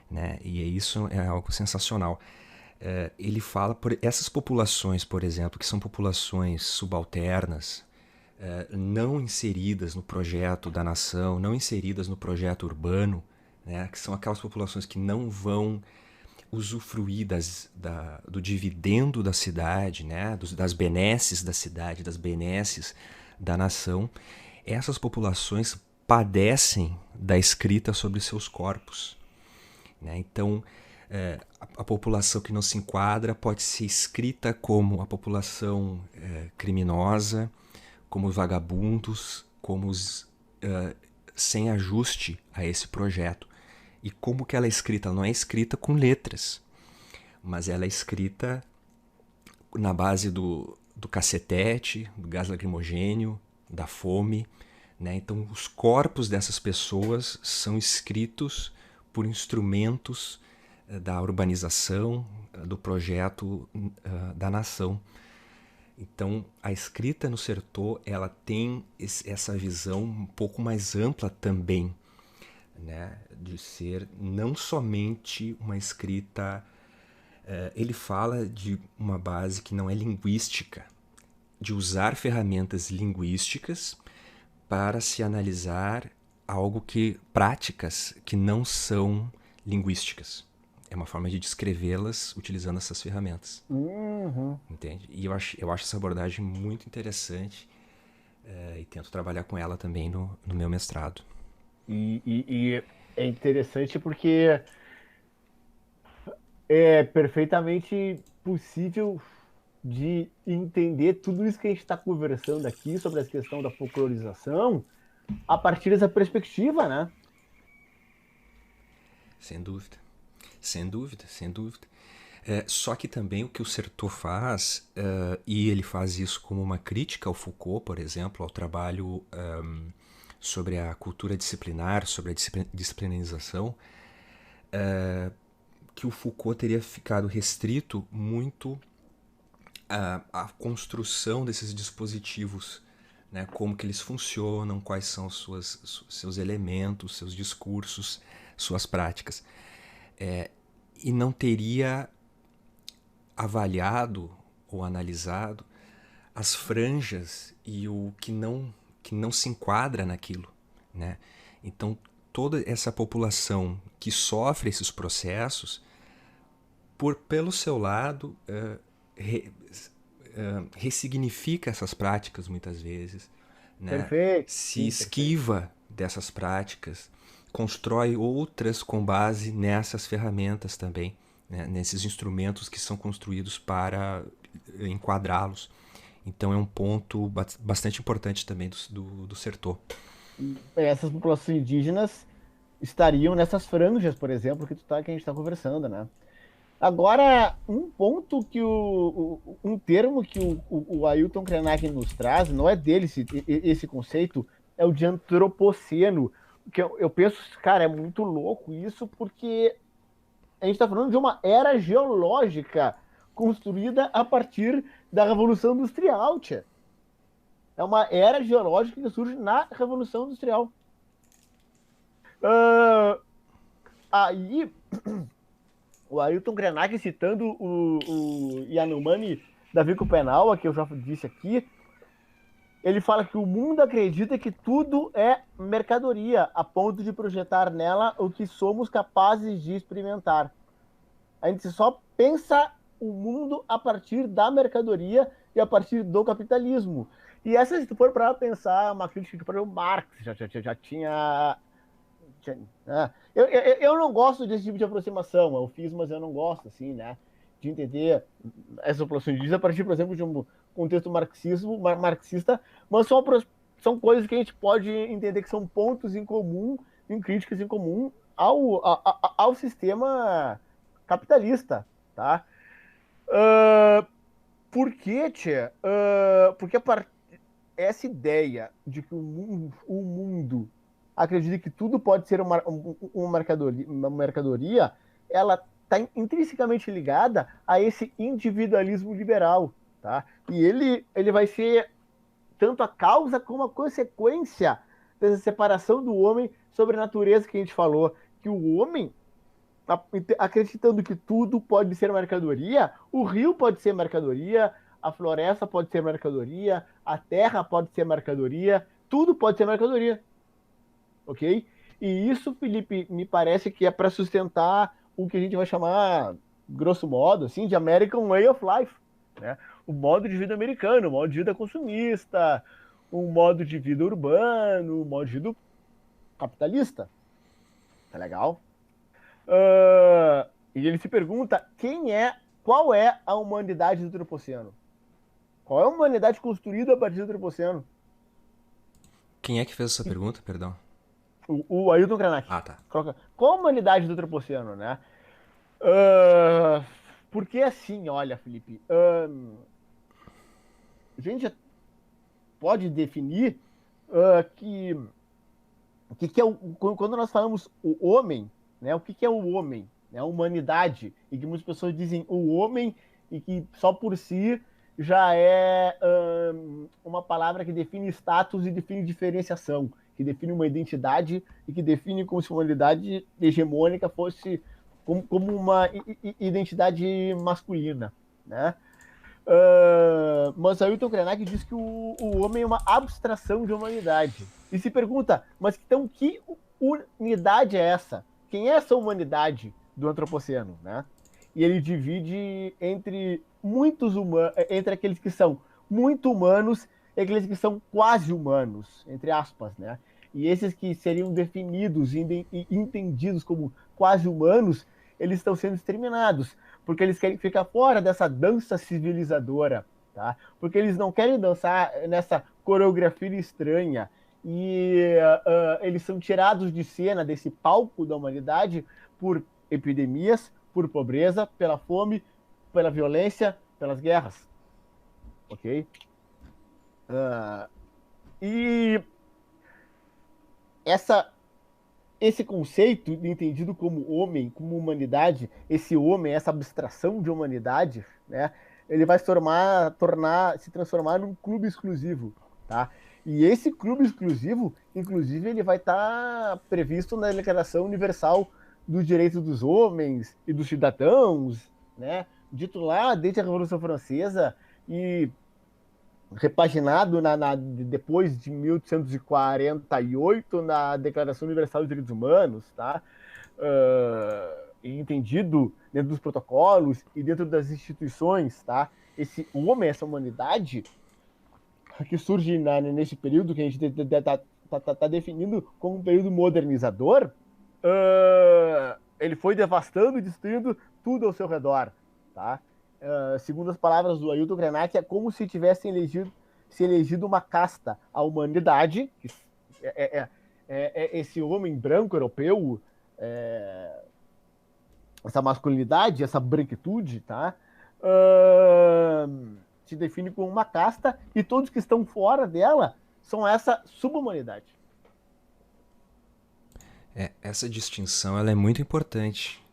né? E isso é algo sensacional. Ele fala por essas populações, por exemplo, que são populações subalternas, não inseridas no projeto da nação, não inseridas no projeto urbano, né? Que são aquelas populações que não vão usufruir do dividendo da cidade, né? Das benesses da cidade, das benesses da nação. Essas populações padecem da escrita sobre seus corpos, né? Então, a população que não se enquadra pode ser escrita como a população criminosa, como os vagabundos, como os sem ajuste a esse projeto. E como que ela é escrita? Ela não é escrita com letras, mas ela é escrita na base do cacetete, do gás lacrimogênio, da fome, né? Então os corpos dessas pessoas são escritos por instrumentos da urbanização, do projeto da nação. Então, a escrita no Certeau, ela tem essa visão um pouco mais ampla também, né? De ser não somente uma escrita... ele fala de uma base que não é linguística, de usar ferramentas linguísticas para se analisar práticas que não são linguísticas. É uma forma de descrevê-las utilizando essas ferramentas. Uhum. Entende? E eu acho essa abordagem muito interessante e tento trabalhar com ela também no meu mestrado. E é interessante porque é perfeitamente possível de entender tudo isso que a gente está conversando aqui sobre a questão da folclorização a partir dessa perspectiva, né? Sem dúvida. Sem dúvida, sem dúvida. Só que também o que o Certeau faz, e ele faz isso como uma crítica ao Foucault, por exemplo, ao trabalho sobre a cultura disciplinar, sobre a disciplinarização, que o Foucault teria ficado restrito muito à construção desses dispositivos, né? Como que eles funcionam, quais são seus elementos, seus discursos, suas práticas. E não teria avaliado ou analisado as franjas e o que não se enquadra naquilo, né? Então, toda essa população que sofre esses processos, pelo seu lado, ressignifica essas práticas muitas vezes, né? Perfeito. Se Sim, esquiva perfeito. dessas práticas, constrói outras com base nessas ferramentas também, né? Nesses instrumentos que são construídos para enquadrá-los. Então é um ponto bastante importante também do Certeau. Essas populações indígenas estariam nessas franjas, por exemplo, que a gente está conversando, né? Agora, um ponto que um termo que o Ailton Krenak nos traz, não é dele esse conceito, é o de antropoceno, que eu penso, cara, é muito louco isso, porque a gente está falando de uma era geológica construída a partir da Revolução Industrial, tia. É uma era geológica que surge na Revolução Industrial. Aí, o Ailton Krenak, citando o Yanomami Davi Kupenawa, que eu já disse aqui, ele fala que o mundo acredita que tudo é mercadoria, a ponto de projetar nela o que somos capazes de experimentar. A gente só pensa o mundo a partir da mercadoria e a partir do capitalismo. E essa, se tu for para pensar, uma crítica para o Marx já tinha. Eu não gosto desse tipo de aproximação. Eu fiz, mas eu não gosto, assim, né? De entender essa população indígena a partir, por exemplo, de um contexto marxista, mas são coisas que a gente pode entender que são pontos em comum, em críticas em comum ao sistema capitalista, tá? Por quê, Tchê? Porque essa ideia de que o mundo acredita que tudo pode ser uma mercadoria, ela está intrinsecamente ligada a esse individualismo liberal, tá? E ele vai ser tanto a causa como a consequência dessa separação do homem sobre a natureza que a gente falou, que o homem acreditando que tudo pode ser mercadoria, o rio pode ser mercadoria, a floresta pode ser mercadoria, a terra pode ser mercadoria, tudo pode ser mercadoria, ok? E isso, Felipe, me parece que é para sustentar o que a gente vai chamar, grosso modo, assim, de American Way of Life, né? O modo de vida americano, o modo de vida consumista, um modo de vida urbano, um modo de vida capitalista. Tá legal? E ele se pergunta qual é a humanidade do Antropoceno? Qual é a humanidade construída a partir do Antropoceno? Quem é que fez essa pergunta, perdão? O Ailton Krenak. Ah, tá. Qual a humanidade do Antropoceno, né? Uh, porque assim, olha, Felipe, a gente pode definir que é quando nós falamos o homem, né? O que é o homem, né? A humanidade, e que muitas pessoas dizem o homem e que só por si já é uma palavra que define status e define diferenciação, que define uma identidade e que define como se uma humanidade hegemônica fosse como uma identidade masculina, né? Mas Ailton Krenak diz que o homem é uma abstração de humanidade. E se pergunta, mas então que unidade é essa? Quem é essa humanidade do Antropoceno, né? E ele divide entre muitos humanos, entre aqueles que são muito humanos e aqueles que são quase humanos, entre aspas, né? E esses que seriam definidos e entendidos como quase humanos, eles estão sendo exterminados, porque eles querem ficar fora dessa dança civilizadora, tá? Porque eles não querem dançar nessa coreografia estranha e eles são tirados de cena desse palco da humanidade por epidemias, por pobreza, pela fome, pela violência, pelas guerras, ok? E esse conceito entendido como homem, como humanidade, esse homem, essa abstração de humanidade, né? Ele vai se transformar num clube exclusivo, tá? E esse clube exclusivo, inclusive, ele vai estar previsto na Declaração Universal dos Direitos dos Homens e dos Cidadãos, né? Dito lá desde a Revolução Francesa e repaginado depois de 1848 na Declaração Universal dos Direitos Humanos, tá? Entendido dentro dos protocolos e dentro das instituições, tá? Esse homem, essa humanidade que surge nesse período que a gente está definindo como um período modernizador, ele foi devastando e destruindo tudo ao seu redor, tá? Segundo as palavras do Ailton Krenak, é como se tivessem elegido uma casta, a humanidade, que é esse homem branco europeu, essa masculinidade, essa branquitude, tá? Se define como uma casta e todos que estão fora dela são essa subhumanidade. Essa distinção ela é muito importante.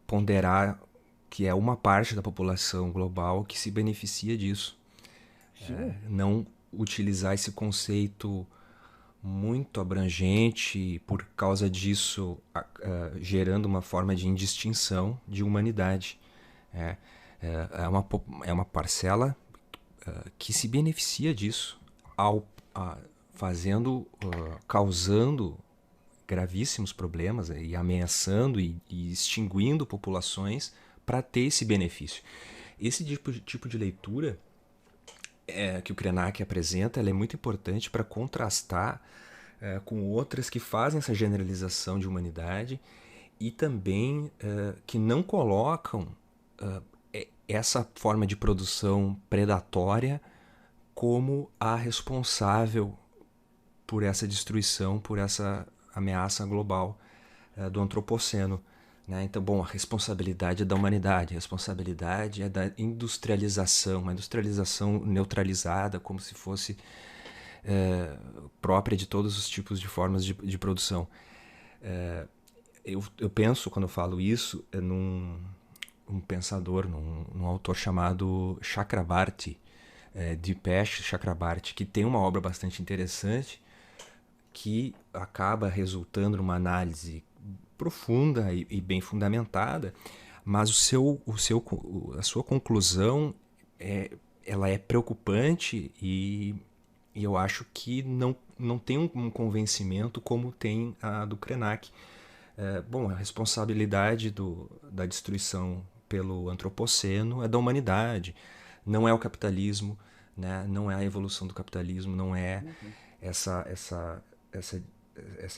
Ponderar que é uma parte da população global que se beneficia disso. Não utilizar esse conceito muito abrangente e por causa disso gerando uma forma de indistinção de humanidade. É uma parcela que se beneficia disso causando gravíssimos problemas e ameaçando e extinguindo populações para ter esse benefício. Esse tipo de leitura que o Krenak apresenta, ela é muito importante para contrastar com outras que fazem essa generalização de humanidade e também que não colocam essa forma de produção predatória como a responsável por essa destruição, por essa ameaça global do antropoceno. Né? Então, bom, a responsabilidade é da humanidade, a responsabilidade é da industrialização, uma industrialização neutralizada, como se fosse própria de todos os tipos de formas de produção. Eu penso, quando eu falo isso, num pensador, num autor chamado Chakrabarti, Dipesh Chakrabarti, que tem uma obra bastante interessante que acaba resultando numa análise profunda e bem fundamentada, mas a sua conclusão ela é preocupante e eu acho que não tem um convencimento como tem a do Krenak. Bom, a responsabilidade da destruição pelo antropoceno é da humanidade, não é o capitalismo, né? Não é a evolução do capitalismo, não é essa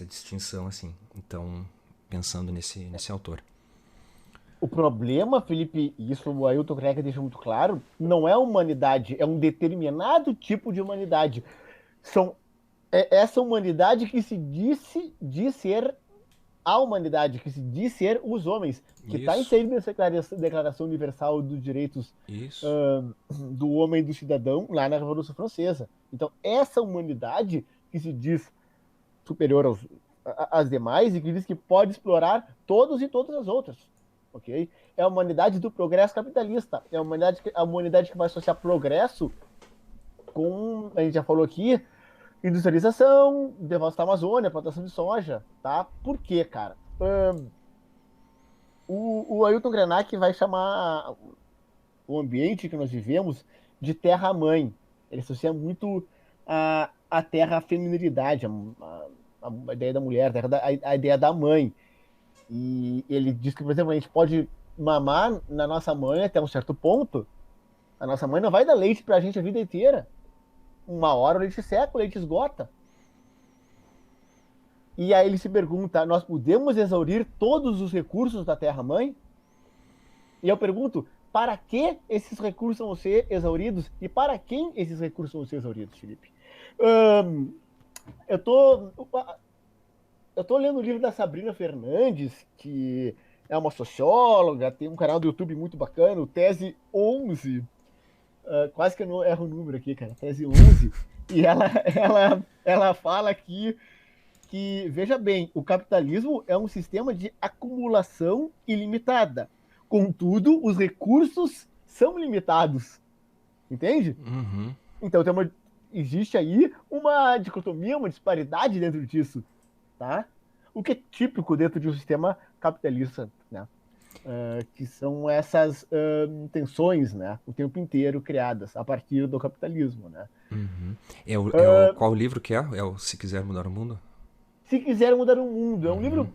distinção assim. Então pensando nesse autor. O problema, Felipe, e isso o Ailton Krenak deixa muito claro, não é a humanidade, é um determinado tipo de humanidade. Essa humanidade que se diz ser a humanidade, que se diz ser os homens, que está Isso, inserido nessa Declaração Universal dos Direitos isso. do Homem e do Cidadão, lá na Revolução Francesa. Então, essa humanidade que se diz superior às demais e que diz que pode explorar todos e todas as outras. Okay? É a humanidade do progresso capitalista. É a humanidade que vai associar progresso com, a gente já falou aqui, industrialização, devastar a Amazônia, plantação de soja, tá? Por quê, cara? O Ailton Krenak vai chamar o ambiente que nós vivemos de terra-mãe. Ele associa muito a terra à feminilidade, a ideia da mulher, a ideia da mãe. E ele diz que, por exemplo, a gente pode mamar na nossa mãe até um certo ponto. A nossa mãe não vai dar leite pra gente a vida inteira. Uma hora o leite seca, o leite esgota. E aí ele se pergunta, nós podemos exaurir todos os recursos da Terra-mãe? E eu pergunto, para que esses recursos vão ser exauridos? E para quem esses recursos vão ser exauridos, Felipe? Eu tô lendo o livro da Sabrina Fernandes, que é uma socióloga, tem um canal do YouTube muito bacana, o Tese 11. Quase que eu não erro o número aqui, cara. Tese 11. E ela fala aqui que, veja bem, o capitalismo é um sistema de acumulação ilimitada. Contudo, os recursos são limitados. Entende? Uhum. Então existe aí uma dicotomia, uma disparidade dentro disso. Tá? O que é típico dentro de um sistema capitalista, né? Que são essas tensões, né? O tempo inteiro criadas a partir do capitalismo, né? Uhum. Qual livro que é? É o Se Quiser Mudar o Mundo? Se Quiser Mudar o Mundo. É um livro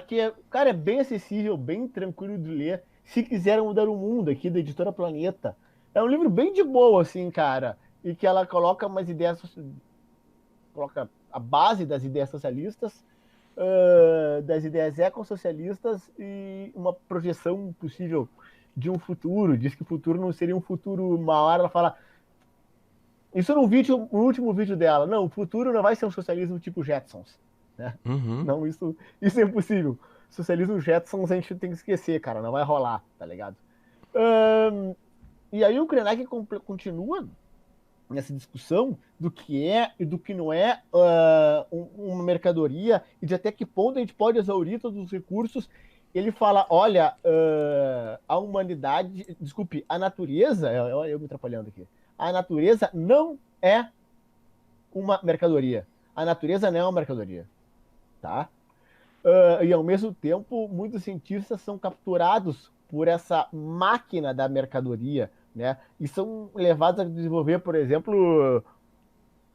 que cara, é bem acessível, bem tranquilo de ler. Se Quiser Mudar o Mundo, aqui da Editora Planeta. É um livro bem de boa, assim, cara. E que ela coloca umas ideias... Coloca a base das ideias socialistas, das ideias ecossocialistas e uma projeção possível de um futuro. Diz que o futuro não seria um futuro maior. Ela fala... Isso no último vídeo dela. Não, o futuro não vai ser um socialismo tipo Jetsons. Né? Uhum. Não, isso é impossível. Socialismo Jetsons a gente tem que esquecer, cara. Não vai rolar, tá ligado? E aí o Krenak continua nessa discussão do que é e do que não é uma mercadoria e de até que ponto a gente pode exaurir todos os recursos. Ele fala, olha, a humanidade... Desculpe, a natureza... Eu me atrapalhando aqui. A natureza não é uma mercadoria. A natureza não é uma mercadoria. Tá? E ao mesmo tempo, muitos cientistas são capturados por essa máquina da mercadoria, né? E são levados a desenvolver, por exemplo,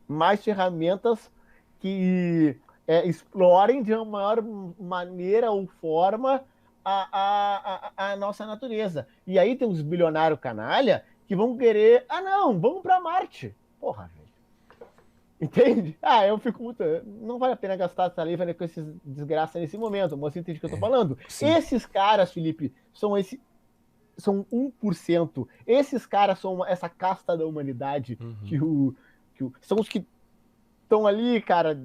mais ferramentas que explorem de uma maior maneira ou forma a nossa natureza. E aí tem uns bilionários canalha que vão querer, não, vamos para Marte. Porra, velho. Entende? Eu fico muito... Não vale a pena gastar saliva com esses desgraças nesse momento, mas você entende o que eu tô falando? Sim. Esses caras, Felipe, são 1%. Esses caras são essa casta da humanidade são os que estão ali, cara,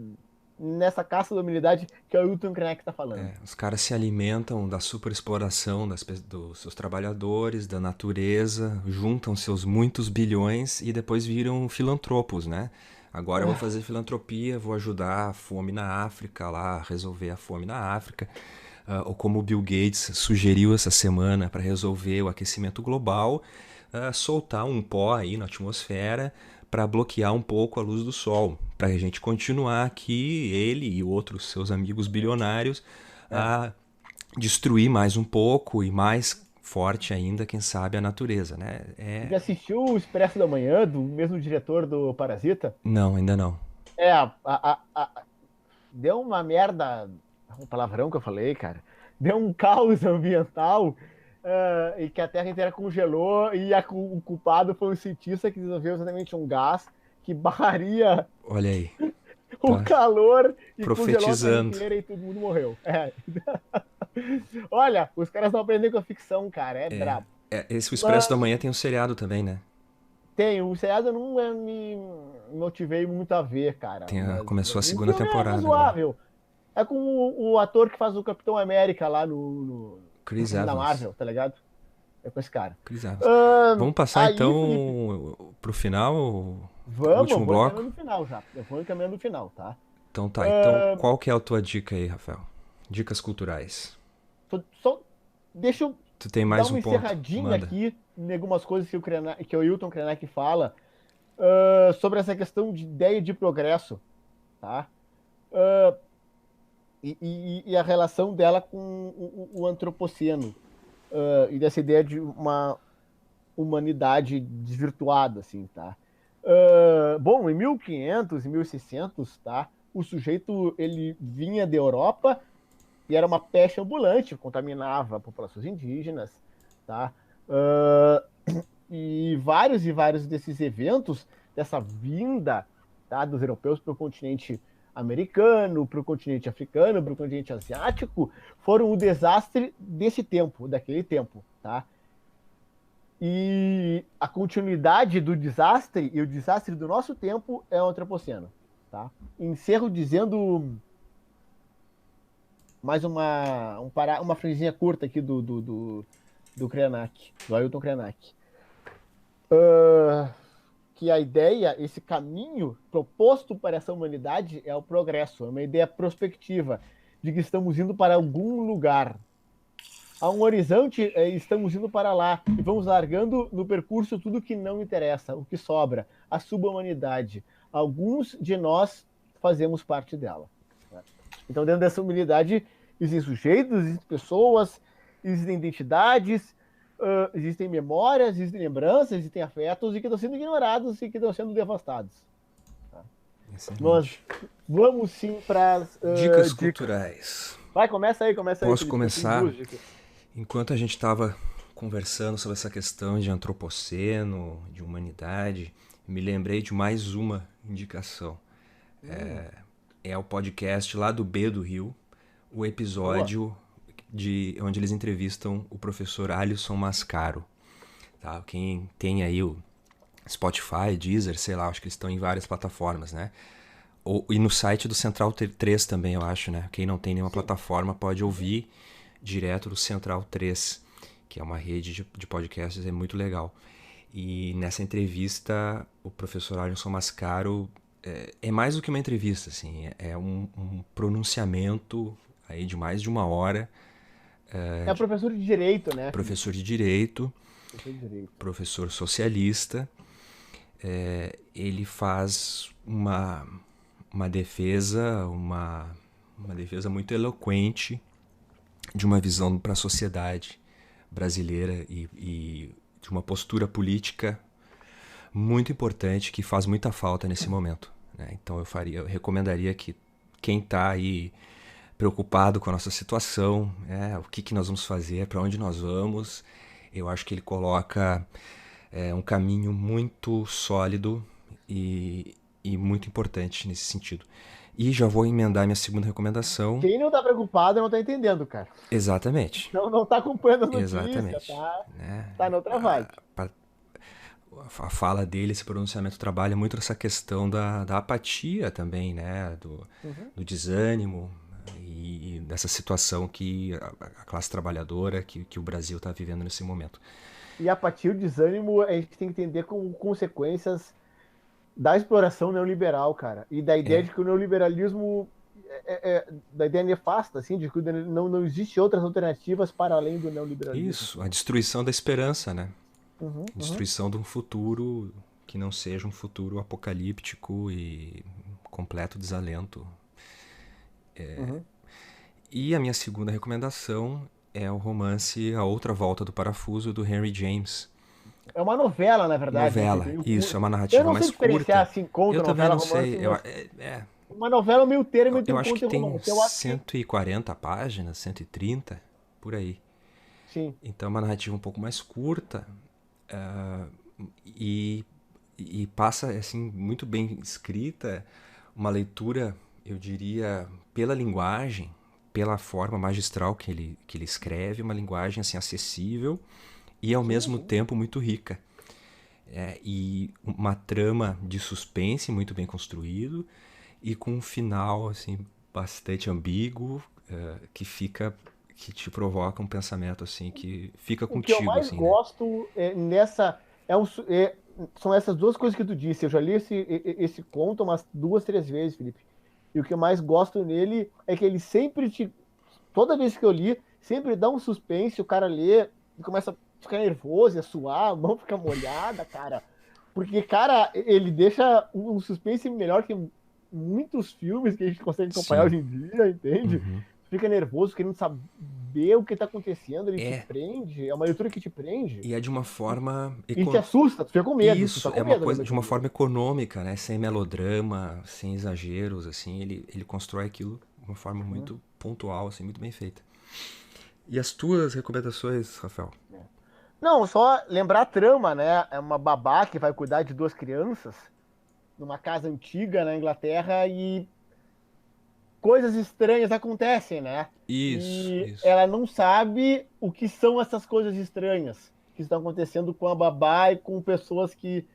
nessa casta da humanidade que é o Ailton Krenak tá falando. Os caras se alimentam da superexploração dos seus trabalhadores, da natureza, juntam seus muitos bilhões e depois viram filantropos, né? Agora eu vou fazer filantropia, vou ajudar a fome na África lá, resolver a fome na África. Ou como o Bill Gates sugeriu essa semana para resolver o aquecimento global, soltar um pó aí na atmosfera para bloquear um pouco a luz do sol, para a gente continuar aqui, ele e outros seus amigos bilionários, a destruir mais um pouco e mais forte ainda, quem sabe, a natureza, né? Já assistiu o Expresso da Manhã, do mesmo diretor do Parasita? Não, ainda não. Deu uma merda, um palavrão que eu falei, cara. Deu um caos ambiental e que a Terra inteira congelou e o culpado foi um cientista que desenvolveu exatamente um gás que barraria Olha aí. o calor e profetizando. congelou a Terra inteira e todo mundo morreu. Olha, os caras não aprendem com a ficção, cara. É brabo. Esse O Expresso da Mas Manhã tem um seriado também, né? tem, o seriado eu não me motivei muito a ver, cara. Começou a O segunda filme é temporada agora. razoável. É com o ator que faz o Capitão América lá Chris na Evans. Marvel, tá ligado? É com esse cara. Chris Evans. Ahn, Vamos passar aí, Felipe, então pro final, o vamos, eu último vou bloco? encaminhando no final já. Eu vou encaminhando no final, tá? Então tá, então Ahn, qual que é a tua dica aí, Rafael? Dicas culturais. só deixa eu Tu tem dar mais uma um ponto? encerradinha Manda. aqui em algumas coisas que o Hilton Krenak fala sobre essa questão de ideia de progresso, tá? E a relação dela com o antropoceno, e dessa ideia de uma humanidade desvirtuada, assim, tá? Bom, em 1500, em 1600, tá? O sujeito, ele vinha da Europa e era uma peste ambulante, contaminava populações indígenas, tá? E vários desses eventos, dessa vinda, tá, dos europeus para o continente americano, para o continente africano, para o continente asiático, foram o desastre desse tempo, daquele tempo, tá? E a continuidade do desastre e o desastre do nosso tempo é o antropoceno, tá? Encerro dizendo mais uma franzinha curta aqui do Krenak, do Ailton Krenak. Que a ideia, esse caminho proposto para essa humanidade é o progresso, é uma ideia prospectiva de que estamos indo para algum lugar. Há um horizonte, estamos indo para lá e vamos largando no percurso tudo que não interessa, o que sobra, a subhumanidade. Alguns de nós fazemos parte dela. Então, dentro dessa humanidade, existem sujeitos, existem pessoas, existem identidades, existem memórias, existem lembranças, existem afetos e que estão sendo ignorados e que estão sendo devastados. Tá? Nós vamos sim para as dicas culturais. Vai, começa aí. Posso começar? Enquanto a gente estava conversando sobre essa questão de antropoceno, de humanidade, me lembrei de mais uma indicação. É o podcast lá do B do Rio, o episódio onde eles entrevistam o professor Alisson Mascaro. Tá? Quem tem aí o Spotify, Deezer, sei lá, acho que eles estão em várias plataformas, né? E no site do Central 3 também, eu acho, né? Quem não tem nenhuma plataforma pode ouvir direto do Central 3, que é uma rede de podcasts, é muito legal. E nessa entrevista, o professor Alisson Mascaro é mais do que uma entrevista, assim, é um pronunciamento aí de mais de uma hora. É professor de direito, né? Professor de direito, professor socialista. Ele faz uma defesa, uma defesa muito eloquente de uma visão para a sociedade brasileira e de uma postura política muito importante que faz muita falta nesse momento, né? Então eu recomendaria que quem está aí preocupado com a nossa situação, o que nós vamos fazer, para onde nós vamos, eu acho que ele coloca um caminho muito sólido e muito importante nesse sentido. E já vou emendar minha segunda recomendação. Quem não tá preocupado não tá entendendo, cara. Exatamente. Não tá acompanhando a notícia, Exatamente. Tá noutra vibe. A fala dele, esse pronunciamento trabalha muito essa questão da apatia também, né? Do desânimo e dessa situação que a classe trabalhadora, que o Brasil está vivendo nesse momento. E a apatia, o desânimo, a gente tem que entender como consequências da exploração neoliberal, cara. E da ideia de que o neoliberalismo da ideia nefasta, assim, de que não existe outras alternativas para além do neoliberalismo. Isso, a destruição da esperança, né? Destruição de um futuro que não seja um futuro apocalíptico e completo desalento. E a minha segunda recomendação é o romance A Outra Volta do Parafuso, do Henry James. É uma novela, na verdade. Novela, isso, é uma narrativa mais curta. Eu não sei diferenciar assim, conto, eu também novela, não sei. romance. Uma novela meio termo entre eu um acho conto que e tem romance. 140 páginas, 130, por aí. Sim. Então é uma narrativa um pouco mais curta e passa assim muito bem escrita, uma leitura, eu diria, pela linguagem, pela forma magistral que ele escreve, uma linguagem assim acessível e ao mesmo tempo muito rica. E uma trama de suspense muito bem construído e com um final assim bastante ambíguo, que te provoca um pensamento assim que fica O que eu contigo mais assim, né? gosto são essas duas coisas que tu disse. Eu já li esse conto umas 2, 3 vezes, Felipe. E o que eu mais gosto nele é que ele sempre te. Toda vez que eu li, sempre dá um suspense, o cara lê e começa a ficar nervoso, a suar, a mão fica molhada, cara. Porque, cara, ele deixa um suspense melhor que muitos filmes que a gente consegue acompanhar Sim. hoje em dia, entende? Uhum. Fica nervoso, querendo saber o que tá acontecendo, ele te É, prende, é uma leitura que te prende e é de uma forma e te assusta, tu fica com medo, tu isso tá é com uma medo coisa lendo de uma aquele livro. forma econômica, né? Sem melodrama, sem exageros, assim. Ele constrói aquilo de uma forma muito pontual, assim, muito bem feita. E as tuas recomendações, Rafael? Não, só lembrar a trama, né? É uma babá que vai cuidar de 2 crianças numa casa antiga na Inglaterra e coisas estranhas acontecem, né? Isso, E isso. ela não sabe o que são essas coisas estranhas que estão acontecendo com a babá e com pessoas que.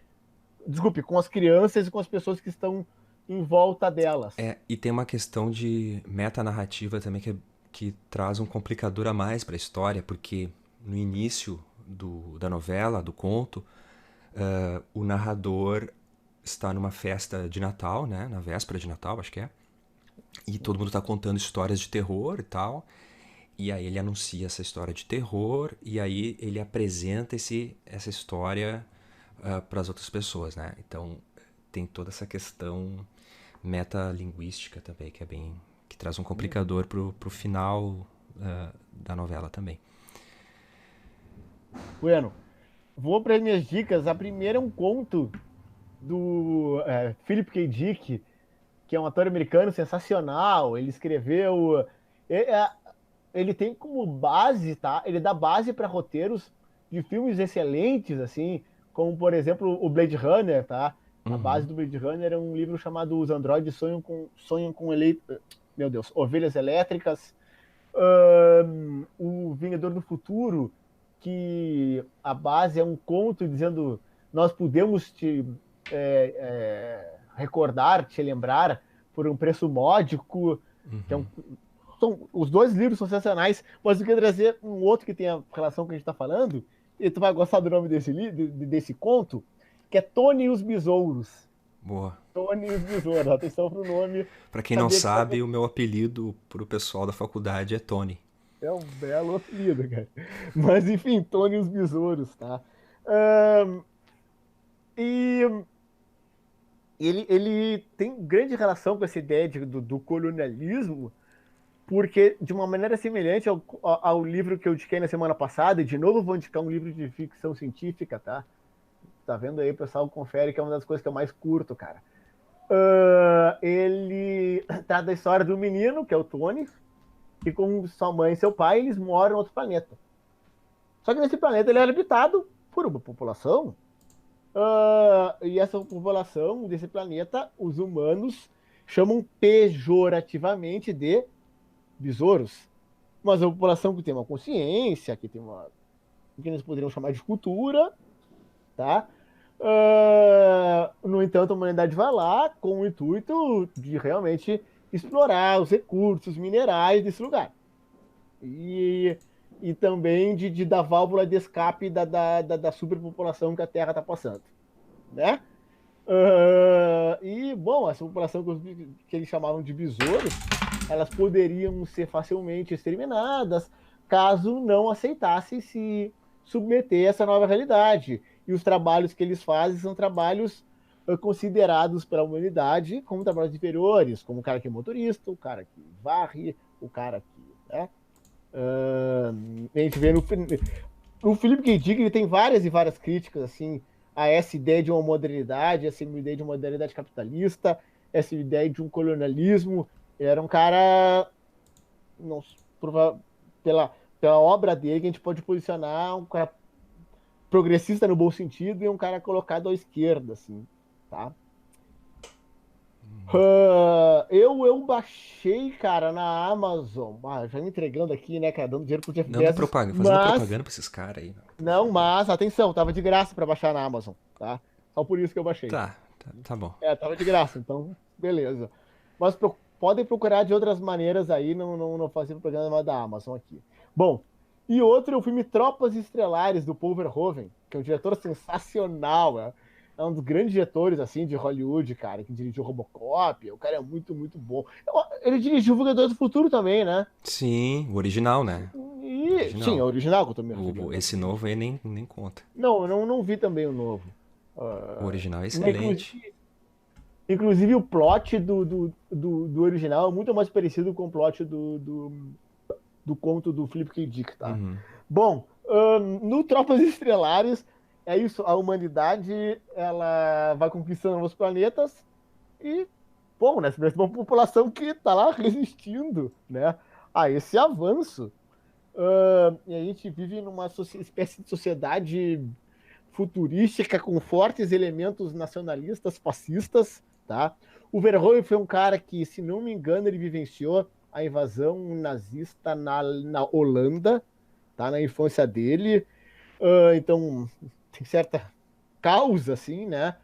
Desculpe, com as crianças e com as pessoas que estão em volta delas. E tem uma questão de metanarrativa também que traz um complicador a mais para a história, porque no início da novela, do conto, o narrador está numa festa de Natal, né? Na véspera de Natal, acho que é. E todo mundo está contando histórias de terror e tal. E aí ele anuncia essa história de terror e aí ele apresenta essa história para as outras pessoas, né? Então tem toda essa questão metalinguística também que traz um complicador pro final da novela também. Bueno, vou para as minhas dicas. A primeira é um conto do Philip K. Dick, que é um ator americano sensacional. Ele escreveu. é- é- Ele tem como base, tá? Ele dá base para roteiros de filmes excelentes, assim, como por exemplo o Blade Runner, tá? A base Uhum, do Blade Runner é um livro chamado Os Androides Sonham com meu Deus, Ovelhas Elétricas. O Vingador do Futuro, que a base é um conto dizendo nós podemos te recordar, te lembrar por um preço módico, que é uhum. os 2 livros são sensacionais, mas eu queria trazer um outro que tem a relação que a gente está falando, e tu vai gostar do nome desse conto, que é Tony e os Besouros. Boa. Tony e os Besouros, atenção pro nome, Para quem não sabia que sabe, o meu apelido pro pessoal da faculdade é Tony. é um belo apelido, cara. Mas enfim, Tony e os Besouros, tá? Ahn, e ele tem grande relação com essa ideia do colonialismo, porque de uma maneira semelhante ao livro que eu indiquei na semana passada, e de novo vou indicar um livro de ficção científica, tá? Tá vendo aí, pessoal? Confere que é uma das coisas que eu mais curto, cara. Ele trata da história do menino, que é o Tony, que com sua mãe e seu pai, eles moram em outro planeta. Só que nesse planeta ele é habitado por uma população. E essa população desse planeta, os humanos chamam pejorativamente de besouros. Mas a população que tem uma consciência, que tem uma. O que eles poderiam chamar de cultura, tá? No entanto, a humanidade vai lá com o intuito de realmente explorar os recursos minerais desse lugar. E, e também de dar válvula de escape da superpopulação que a Terra está passando. Né? E, bom, essa população que eles chamavam de besouros, elas poderiam ser facilmente exterminadas caso não aceitassem se submeter a essa nova realidade. E os trabalhos que eles fazem são trabalhos considerados pela humanidade como trabalhos inferiores, como o cara que é motorista, o cara que varre, o cara que. Né? A gente vê no Felipe K. Dick, ele tem várias e várias críticas assim a essa ideia de uma modernidade, essa ideia de uma modernidade capitalista, essa ideia de um colonialismo. Ele era um cara, não, pela, pela obra dele, que a gente pode posicionar um cara progressista no bom sentido e um cara colocado à esquerda, assim, tá? Eu baixei, cara, na Amazon. Já me entregando aqui, né, cara, dando dinheiro pro Jeff Não Bezos. propaganda, fazendo propaganda pra esses caras aí. Não, mas, atenção, tava de graça pra baixar na Amazon, tá? Só por isso que eu baixei. Tá bom. Tava de graça, então, beleza. Mas podem procurar de outras maneiras aí, não fazer propaganda da Amazon aqui. Bom, e outro é o filme Tropas Estelares, do Paul Verhoeven, que é um diretor sensacional, é um dos grandes diretores, assim, de Hollywood, cara, que dirigiu Robocop, o cara é muito, muito bom. Ele dirigiu Vingadores do Futuro também, né? Sim, o original, né? Sim, é o original que eu tô me referindo. Esse novo aí nem conta. Não, eu não vi também o novo. O original é excelente. Inclusive o plot do original é muito mais parecido com o plot do conto do Philip K. Dick, tá? Uhum. Bom, no Tropas Estelares, é isso, a humanidade, ela vai conquistando novos planetas e, bom, né, uma população que tá lá resistindo, né, a esse avanço. E a gente vive numa espécie de sociedade futurística com fortes elementos nacionalistas, fascistas, tá? O Verhoeven foi um cara que, se não me engano, ele vivenciou a invasão nazista na Holanda, tá? Na infância dele. Então, tem certa causa, assim, né?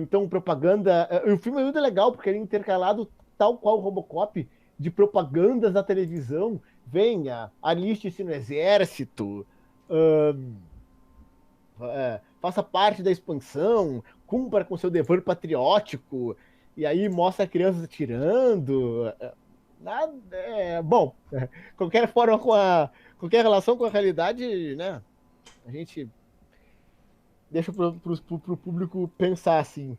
Então, propaganda... O filme é muito legal, porque ele é intercalado, tal qual o Robocop, de propagandas da televisão. Venha, aliste-se no exército, faça parte da expansão, cumpra com seu dever patriótico, e aí mostra crianças atirando. Bom, qualquer forma qualquer relação com a realidade, né? A gente deixa pro público pensar assim.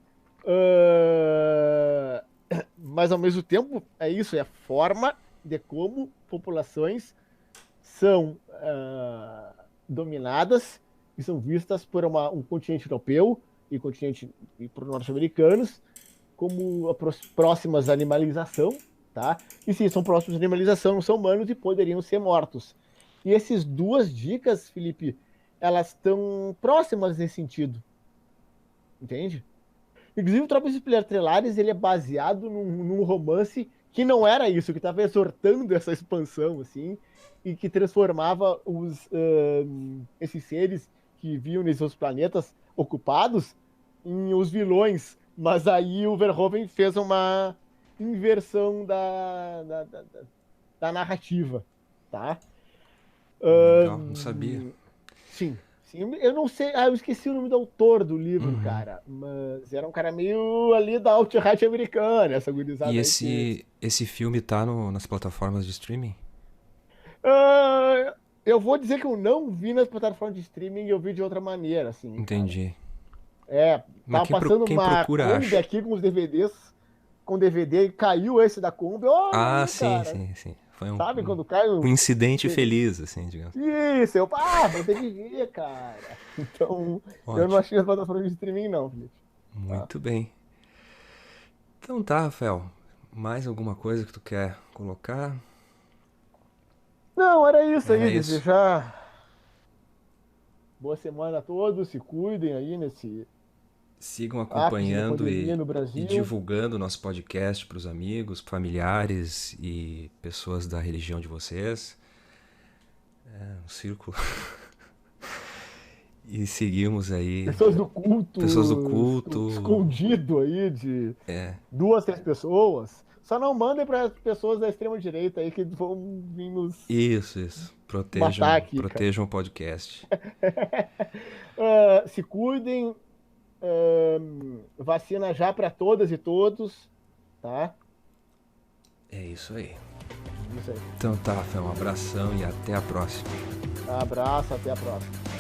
Mas ao mesmo tempo, é isso, é a forma de como populações são dominadas e são vistas por um continente europeu e por norte-americanos como próximas à animalização, tá? E se são próximos à animalização, não são humanos e poderiam ser mortos. E essas duas dicas, Felipe, elas estão próximas nesse sentido. Entende? Inclusive, o Tropas Estelares, ele é baseado num romance que não era isso, que estava exortando essa expansão, assim, e que transformava esses seres que viviam nesses planetas ocupados em os vilões. Mas aí o Verhoeven fez uma inversão da narrativa, tá? Legal, não sabia. Sim. Eu não sei, eu esqueci o nome do autor do livro, cara, mas era um cara meio ali da alt-right americana, essa gurizada. E esse filme tá nas plataformas de streaming? Eu vou dizer que eu não vi nas plataformas de streaming, eu vi de outra maneira, assim. Entendi. Tava passando uma Kombi aqui com os DVDs, com DVD, e caiu esse da Kombi. Sim. Foi sabe quando cai um incidente feliz, assim, digamos. Isso, vou ter que ver, cara. Então, ótimo. Eu não achei as plataformas de streaming, não, Felipe. Muito bem. Então tá, Rafael. Mais alguma coisa que tu quer colocar? Não, era isso aí. Desejar boa semana a todos, se cuidem aí nesse... Sigam acompanhando e divulgando o nosso podcast para os amigos, familiares e pessoas da religião de vocês. Um círculo. E seguimos aí. Pessoas do culto. Escondido aí de 2, 3 pessoas. Só não mandem para pessoas da extrema direita aí que vão vir nos... Isso. Protejam o podcast. Se cuidem. Vacina já para todas e todos, tá? É isso aí. Então tá, Rafael, um abração e até a próxima. Abraço, até a próxima.